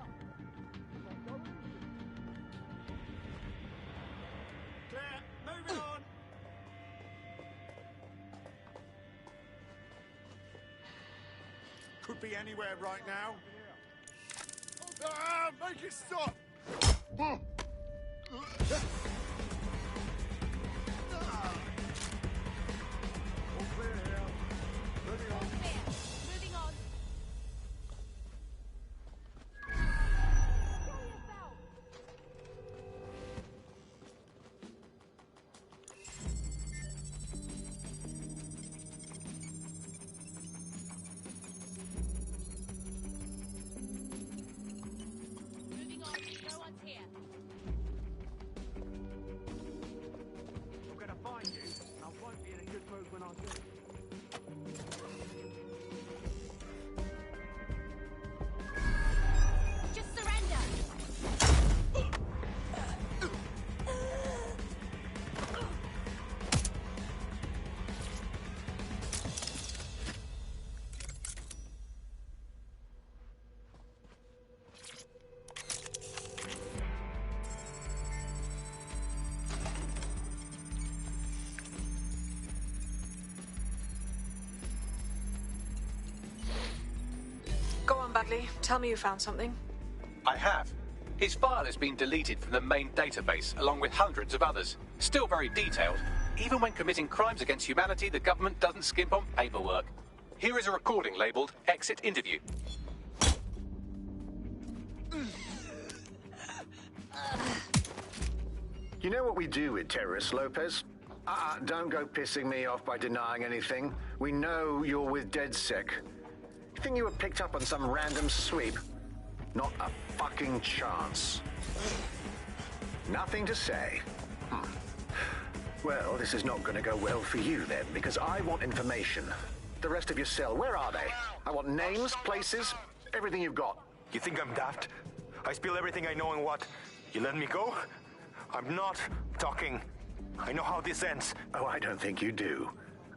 Clear. Moving on. Could be anywhere right now. Ah, make it stop! All clear here. Moving on. Moving on. Moving on. No one's here. I'm gonna find you. I won't be in a good mood when I do. Just surrender. Go on, Bagley. Tell me you found something. I have. His file has been deleted from the main database, along with hundreds of others. Still very detailed. Even when committing crimes against humanity, the government doesn't skimp on paperwork. Here is a recording labelled Exit Interview. You know what we do with terrorists, Lopez? Don't go pissing me off by denying anything. We know you're with DedSec. You think you were picked up on some random sweep? Not a fucking chance. Nothing to say. Well, this is not going to go well for you then, because I want information. The rest of your cell, where are they? I want names, places, everything you've got. You think I'm daft? I spill everything I know and what? You let me go? I'm not talking. I know how this ends. Oh, I don't think you do.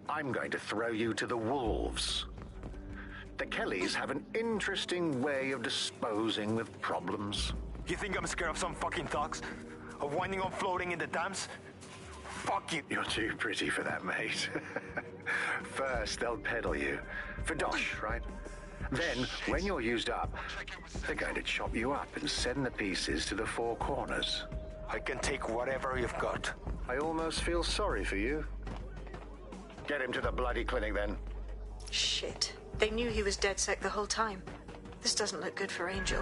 I'm going to throw you to the wolves. The Kellys have an interesting way of disposing with problems. You think I'm scared of some fucking thugs? Of winding up floating in the dams? Fuck you. You're too pretty for that, mate. First, they'll peddle you. For dosh, right? Then, when you're used up, they're going to chop you up and send the pieces to the four corners. I can take whatever you've got. I almost feel sorry for you. Get him to the bloody clinic, then. Shit. They knew he was DedSec the whole time. This doesn't look good for Angel.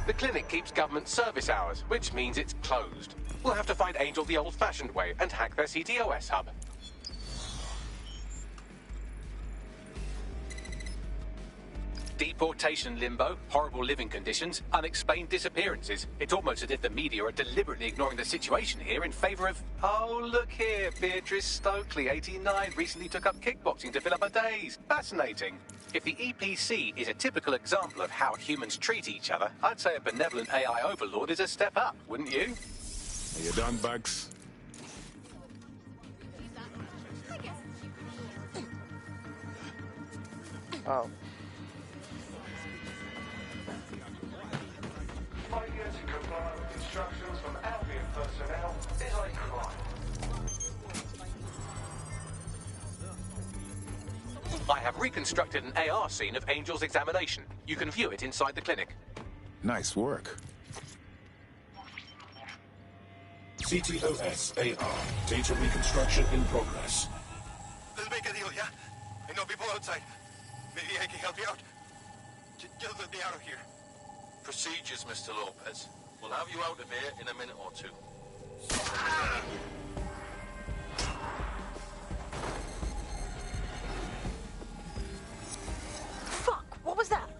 The clinic keeps government service hours, which means it's closed. We'll have to find Angel the old-fashioned way and hack their CTOS hub. Deportation limbo, horrible living conditions, unexplained disappearances. It's almost as if the media are deliberately ignoring the situation here in favour of... Oh, look here, Beatrice Stokely, 89, recently took up kickboxing to fill up her days. Fascinating. If the EPC is a typical example of how humans treat each other, I'd say a benevolent AI overlord is a step up, wouldn't you? Are you done, Bugs? Oh. Failure to comply with instructions from Albion personnel is a crime. I have reconstructed an AR scene of Angel's examination. You can view it inside the clinic. Nice work. CTOS AR. Data reconstruction in progress. Let's make a deal, yeah? I know people outside. Maybe I can help you out. Just let me out of here. Procedures, Mr. Lopez. We'll have you out of here in a minute or two. Fuck! What was that?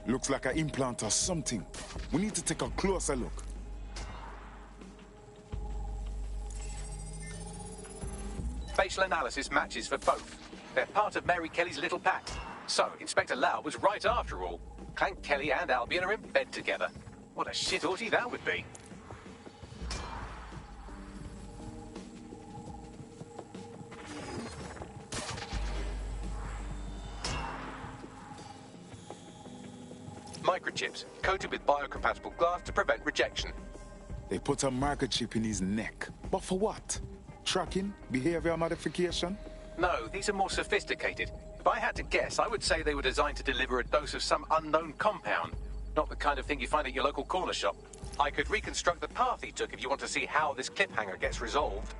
Looks like an implant or something. We need to take a closer look. Facial analysis matches for both. They're part of Mary Kelly's little pack. So, Inspector Lau was right after all. Clank Kelly and Albion are in bed together. What a shit orgy that would be. Microchips, coated with biocompatible glass to prevent rejection. They put a microchip in his neck. But for what? Tracking? Behavior modification? No, these are more sophisticated. If I had to guess, I would say they were designed to deliver a dose of some unknown compound. Not the kind of thing you find at your local corner shop. I could reconstruct the path he took if you want to see how this cliffhanger gets resolved.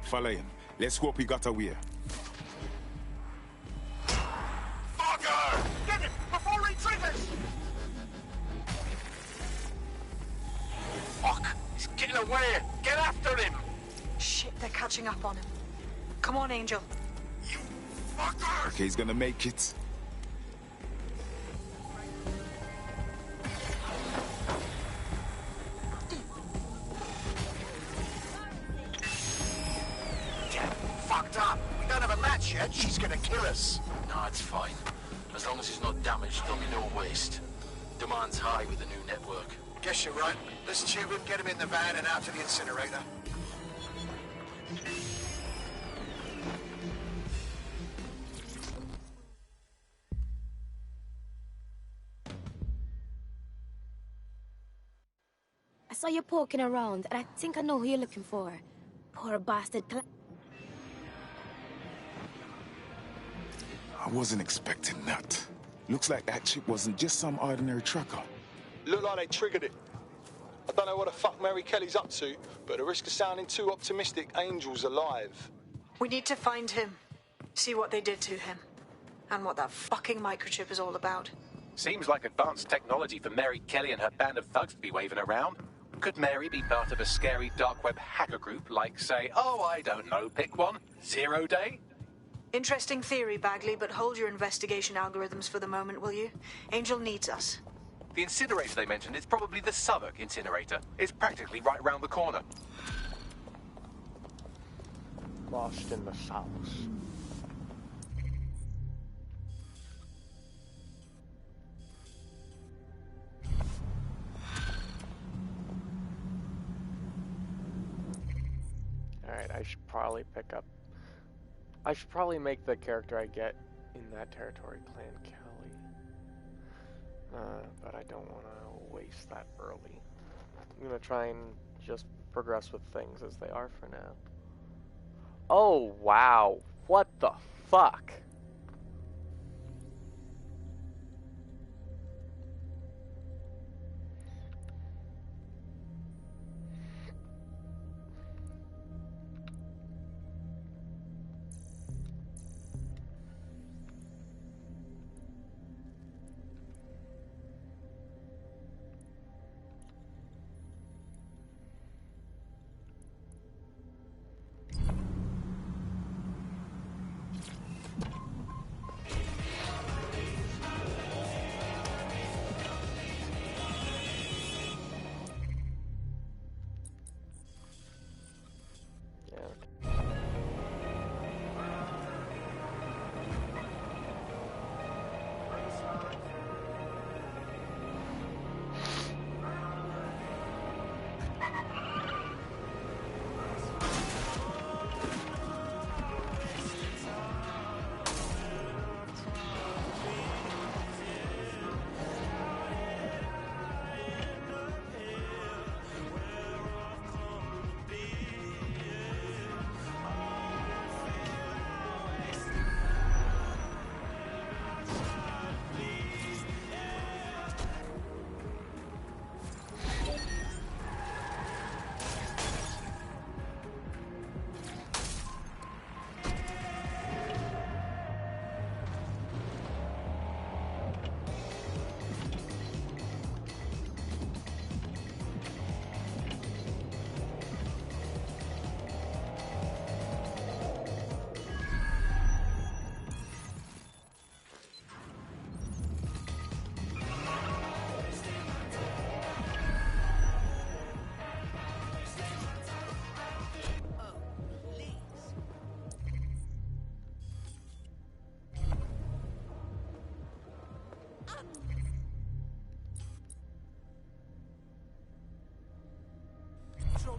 Follow him. Let's hope he got away. Fucker! Get him before he triggers! Fuck! He's getting away! Get after him! Shit, they're catching up on him. Come on, Angel. You fucker! Okay, he's gonna make it. Fucked up. We don't have a match yet. She's gonna kill us. No, it's fine. As long as he's not damaged, there'll be no waste. Demand's high with the new network. Guess you're right. Let's tube him, get him in the van and out to the incinerator. I saw you poking around, and I think I know who you're looking for. Poor bastard. I wasn't expecting that. Looks like that chip wasn't just some ordinary tracker. Looked like they triggered it. I don't know what the fuck Mary Kelly's up to, but at the risk of sounding too optimistic, Angel's alive. We need to find him. See what they did to him. And what that fucking microchip is all about. Seems like advanced technology for Mary Kelly and her band of thugs to be waving around. Could Mary be part of a scary dark web hacker group like, say, oh, I don't know, pick one, 0 Day? Interesting theory, Bagley, but hold your investigation algorithms for the moment, will you? Angel needs us. The incinerator they mentioned is probably the Southwark incinerator. It's practically right round the corner. Lost in the South. Alright, I should probably make the character I get in that territory Clan Kelly. But I don't want to waste that early. I'm going to try and just progress with things as they are for now. Oh, wow. What the fuck?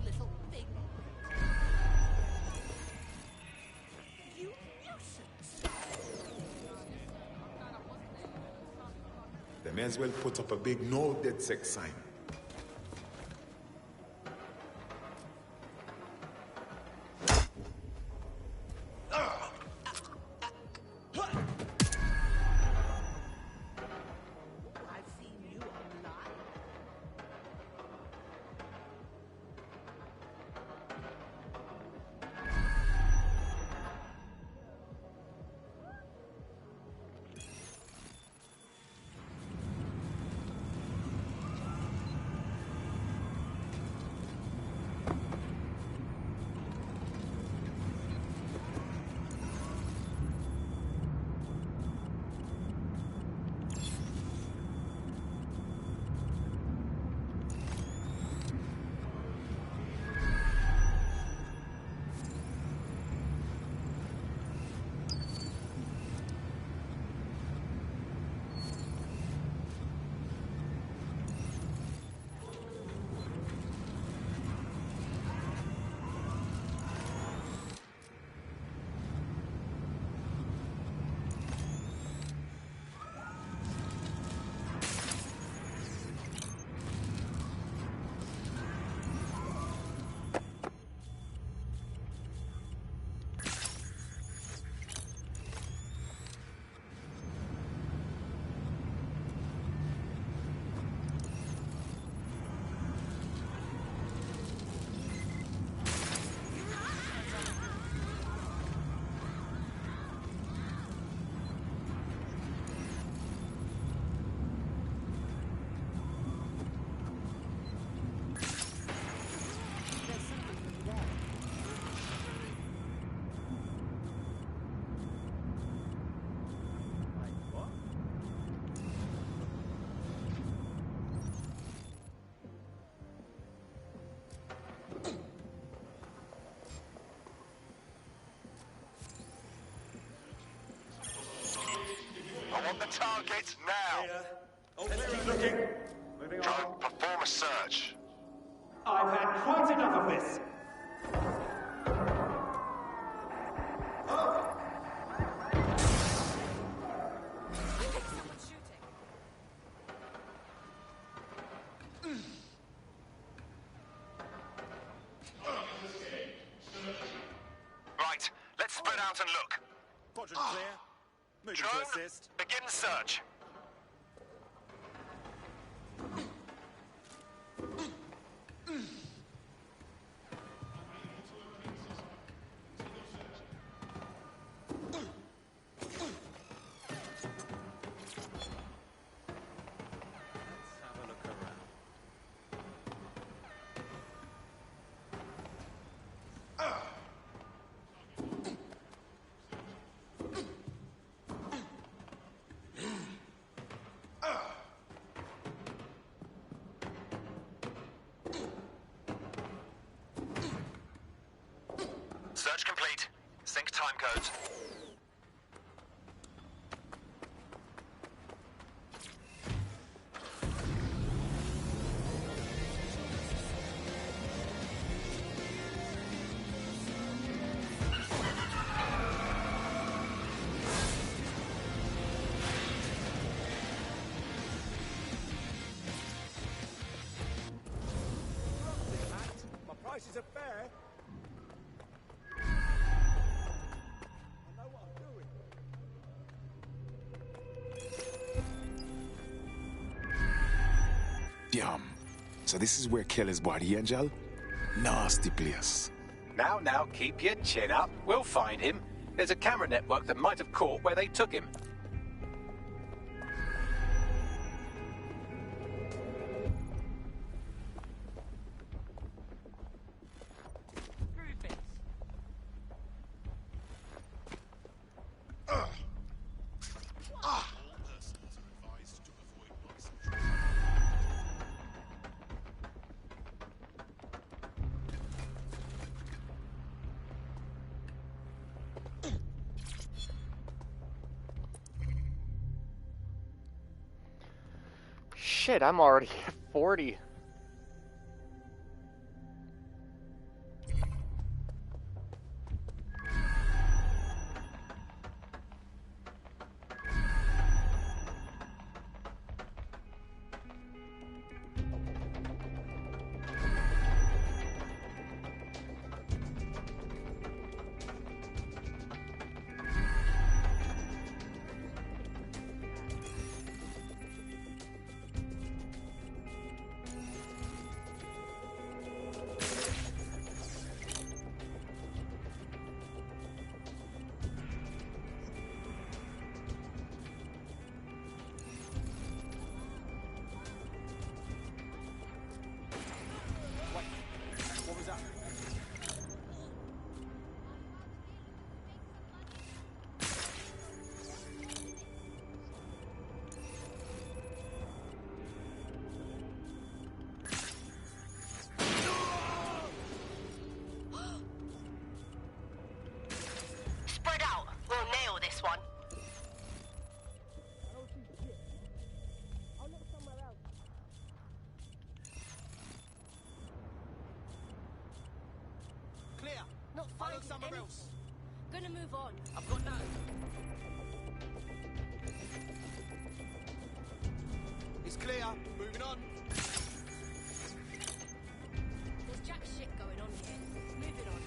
Little thing. You nuisance. Them May as well put up a big no dead sex sign. I want the target now. Let's keep looking. Moving on. Perform a search. I've had quite enough of this. Right, let's spread out and look. Quadrant clear. Moving Drone, to assist. begin search. Search complete. Sync time codes. My prices are fair. Damn. So this is where Kelly's body, Angel? Nasty place. Now, keep your chin up. We'll find him. There's a camera network that might have caught where they took him. Shit, I'm already at 40. gonna move on. I've got no. It's clear. Moving on. There's jack shit going on here. Moving on.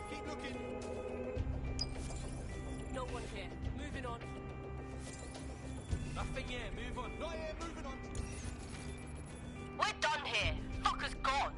Keep looking. No one here. Moving on. Nothing here. Move on. Not here. Moving on. We're done here. Fucker's gone.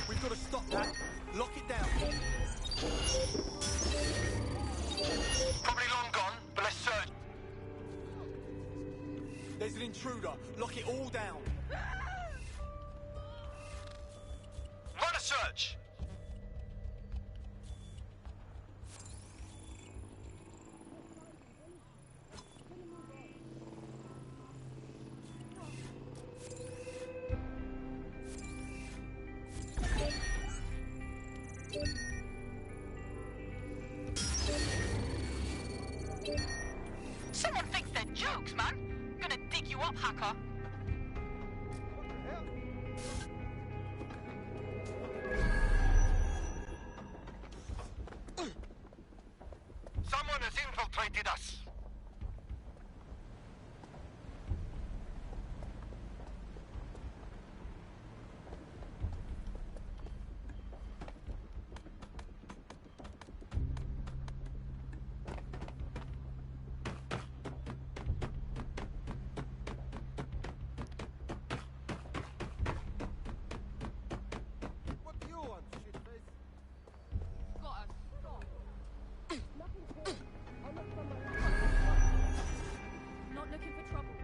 We've got to stop that. Lock it down. Probably long gone, but let's search. There's an intruder. Lock it all down. Run a search. Someone thinks they're jokes, man. Gonna dig you up, hacker. Someone has infiltrated us. What do you want, shitface? Got us. Not looking for trouble.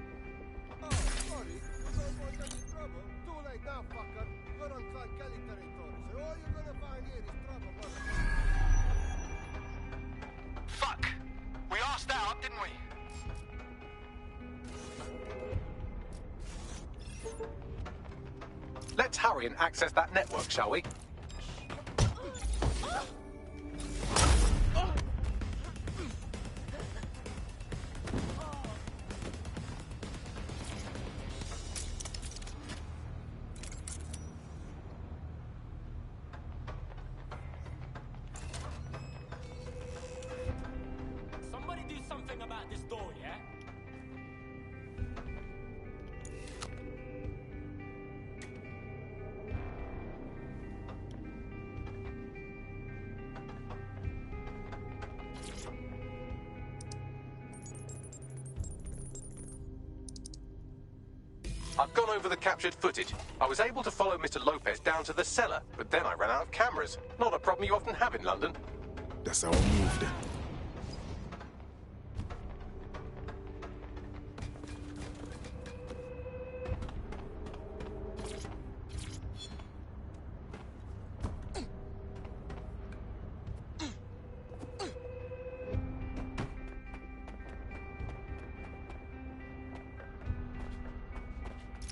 Oh, sorry. You don't want any trouble. Too late now, fucker. You're on Clan Kelly territory, so all you're gonna find here is trouble, brother. Fuck. We asked out, didn't we? Let's hurry and access that network, shall we? Somebody do something about this door, yeah? I've gone over the captured footage. I was able to follow Mr. Lopez down to the cellar, but then I ran out of cameras. Not a problem you often have in London. That's our move then.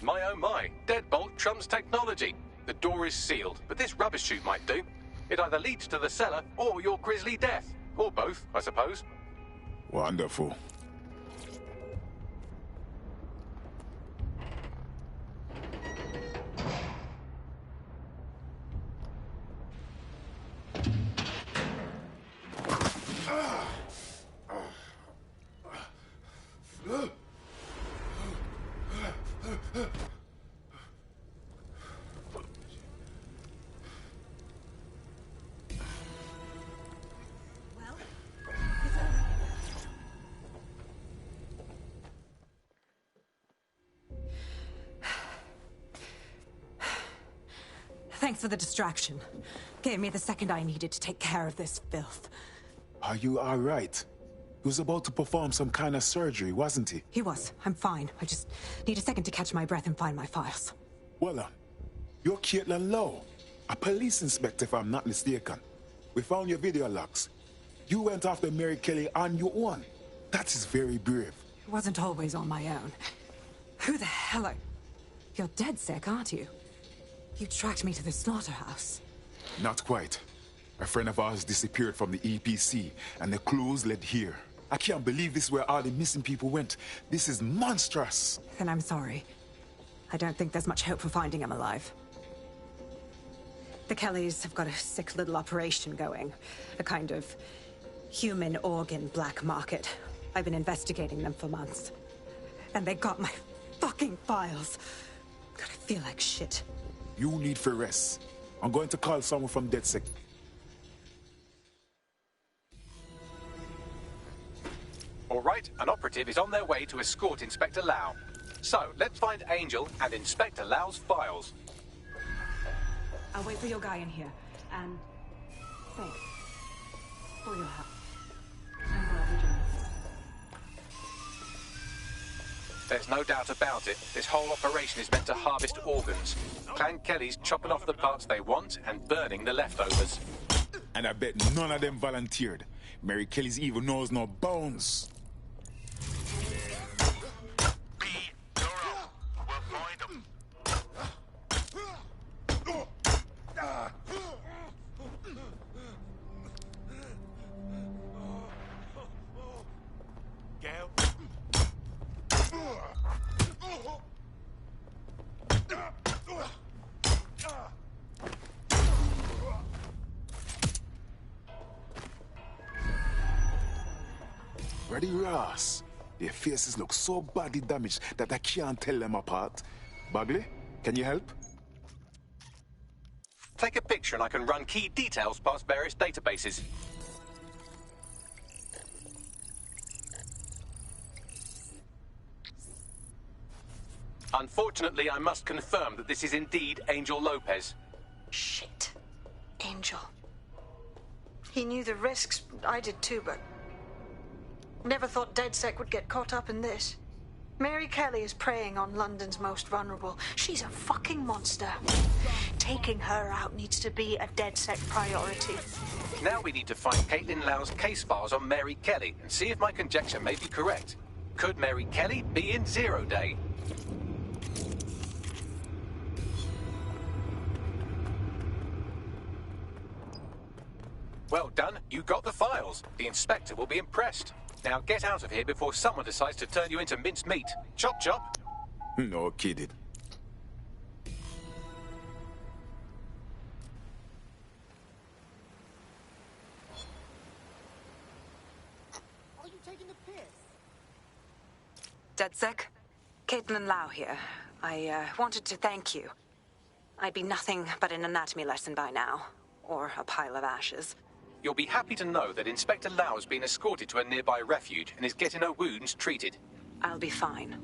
My oh my, deadbolt trumps technology. The door is sealed, but this rubbish chute might do. It either leads to the cellar or your grisly death. Or both, I suppose. Wonderful. Thanks for the distraction. Gave me the second I needed to take care of this filth. Are you all right? He was about to perform some kind of surgery, wasn't he? He was. I'm fine. I just need a second to catch my breath and find my files. Well, you're Caitlin Lowe, a police inspector if I'm not mistaken. We found your video logs. You went after Mary Kelly on your own. That is very brave. It wasn't always on my own. Who the hell are... You're dead sick, aren't you? You tracked me to the slaughterhouse. Not quite. A friend of ours disappeared from the EPC, and the clues led here. I can't believe this is where all the missing people went. This is monstrous. Then I'm sorry. I don't think there's much hope for finding him alive. The Kellys have got a sick little operation going. A kind of human organ black market. I've been investigating them for months. And they got my fucking files. God, I feel like shit. You need for rest. I'm going to call someone from DedSec. All right, an operative is on their way to escort Inspector Lau. So, let's find Angel and Inspector Lau's files. I'll wait for your guy in here. And thanks for your help. And for every journey. There's no doubt about it. This whole operation is meant to harvest organs. Clan Kelly's chopping off the parts they want and burning the leftovers. And I bet none of them volunteered. Mary Kelly's evil knows no bounds. Ready, Ross? Their faces look so badly damaged that I can't tell them apart. Bagley, can you help? Take a picture and I can run key details past various databases. Unfortunately, I must confirm that this is indeed Angel Lopez. Shit. Angel. He knew the risks. I did too, but... Never thought DedSec would get caught up in this. Mary Kelly is preying on London's most vulnerable. She's a fucking monster. Taking her out needs to be a DedSec priority. Now we need to find Caitlin Lau's case files on Mary Kelly and see if my conjecture may be correct. Could Mary Kelly be in Zero Day? Well done, you got the files. The inspector will be impressed. Now get out of here before someone decides to turn you into minced meat. Chop chop. No kidding. Are you taking the piss? DedSec? Caitlin Lau here. I wanted to thank you. I'd be nothing but an anatomy lesson by now. Or a pile of ashes. You'll be happy to know that Inspector Lau has been escorted to a nearby refuge and is getting her wounds treated. I'll be fine.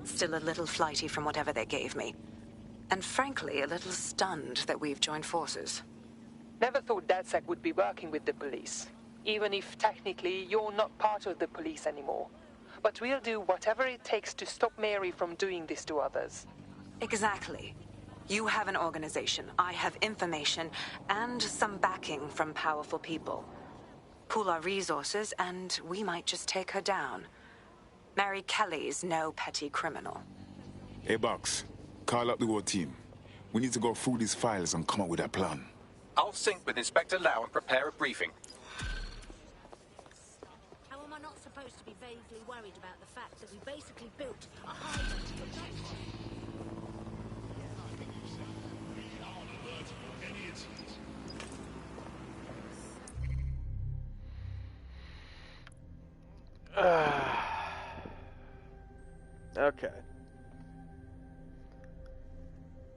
Still a little flighty from whatever they gave me. And frankly, a little stunned that we've joined forces. Never thought DedSec would be working with the police. Even if technically you're not part of the police anymore. But we'll do whatever it takes to stop Mary from doing this to others. Exactly. You have an organization, I have information, and some backing from powerful people. Pool our resources, and we might just take her down. Mary Kelly's no petty criminal. Hey, Box, call up the whole team. We need to go through these files and come up with a plan. I'll sync with Inspector Lau and prepare a briefing. How am I not supposed to be vaguely worried about the fact that we basically built a highway to protect us? Okay.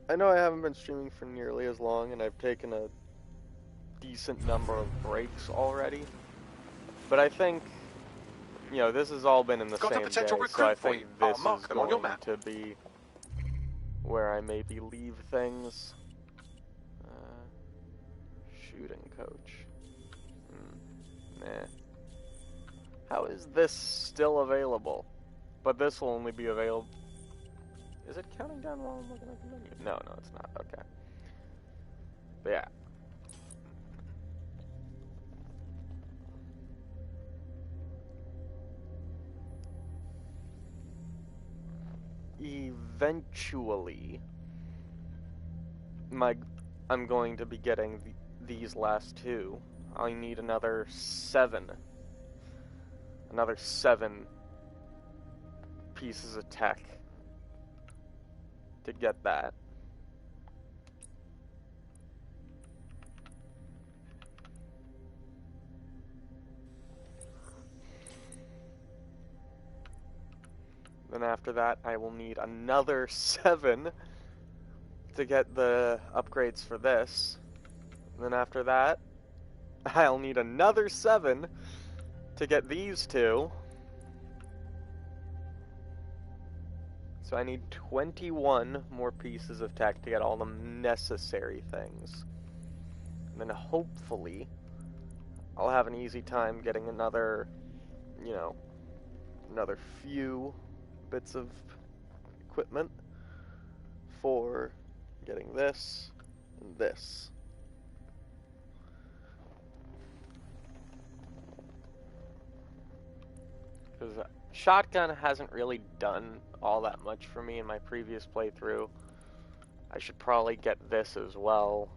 I know I haven't been streaming for nearly as long, and I've taken a decent number of breaks already. But I think, you know, this has all been in the same day, so I think this is going to be where I maybe leave things. Shooting coach. Nah. How is this still available? But this will only be available... Is it counting down while I'm looking at the menu? No, it's not. Okay. But yeah. eventually, I'm going to be getting these last two. I need another 7. Another 7 pieces of tech to get that. Then after that, I will need another 7 to get the upgrades for this. And then after that, I'll need another 7 to get these two. So I need 21 more pieces of tech to get all the necessary things. And then hopefully, I'll have an easy time getting another, you know, another few bits of equipment for getting this and this. Because shotgun hasn't really done all that much for me in my previous playthrough. I should probably get this as well.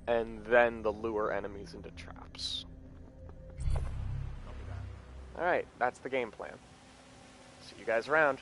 And then the lure enemies into traps. Alright, that's the game plan. See you guys around.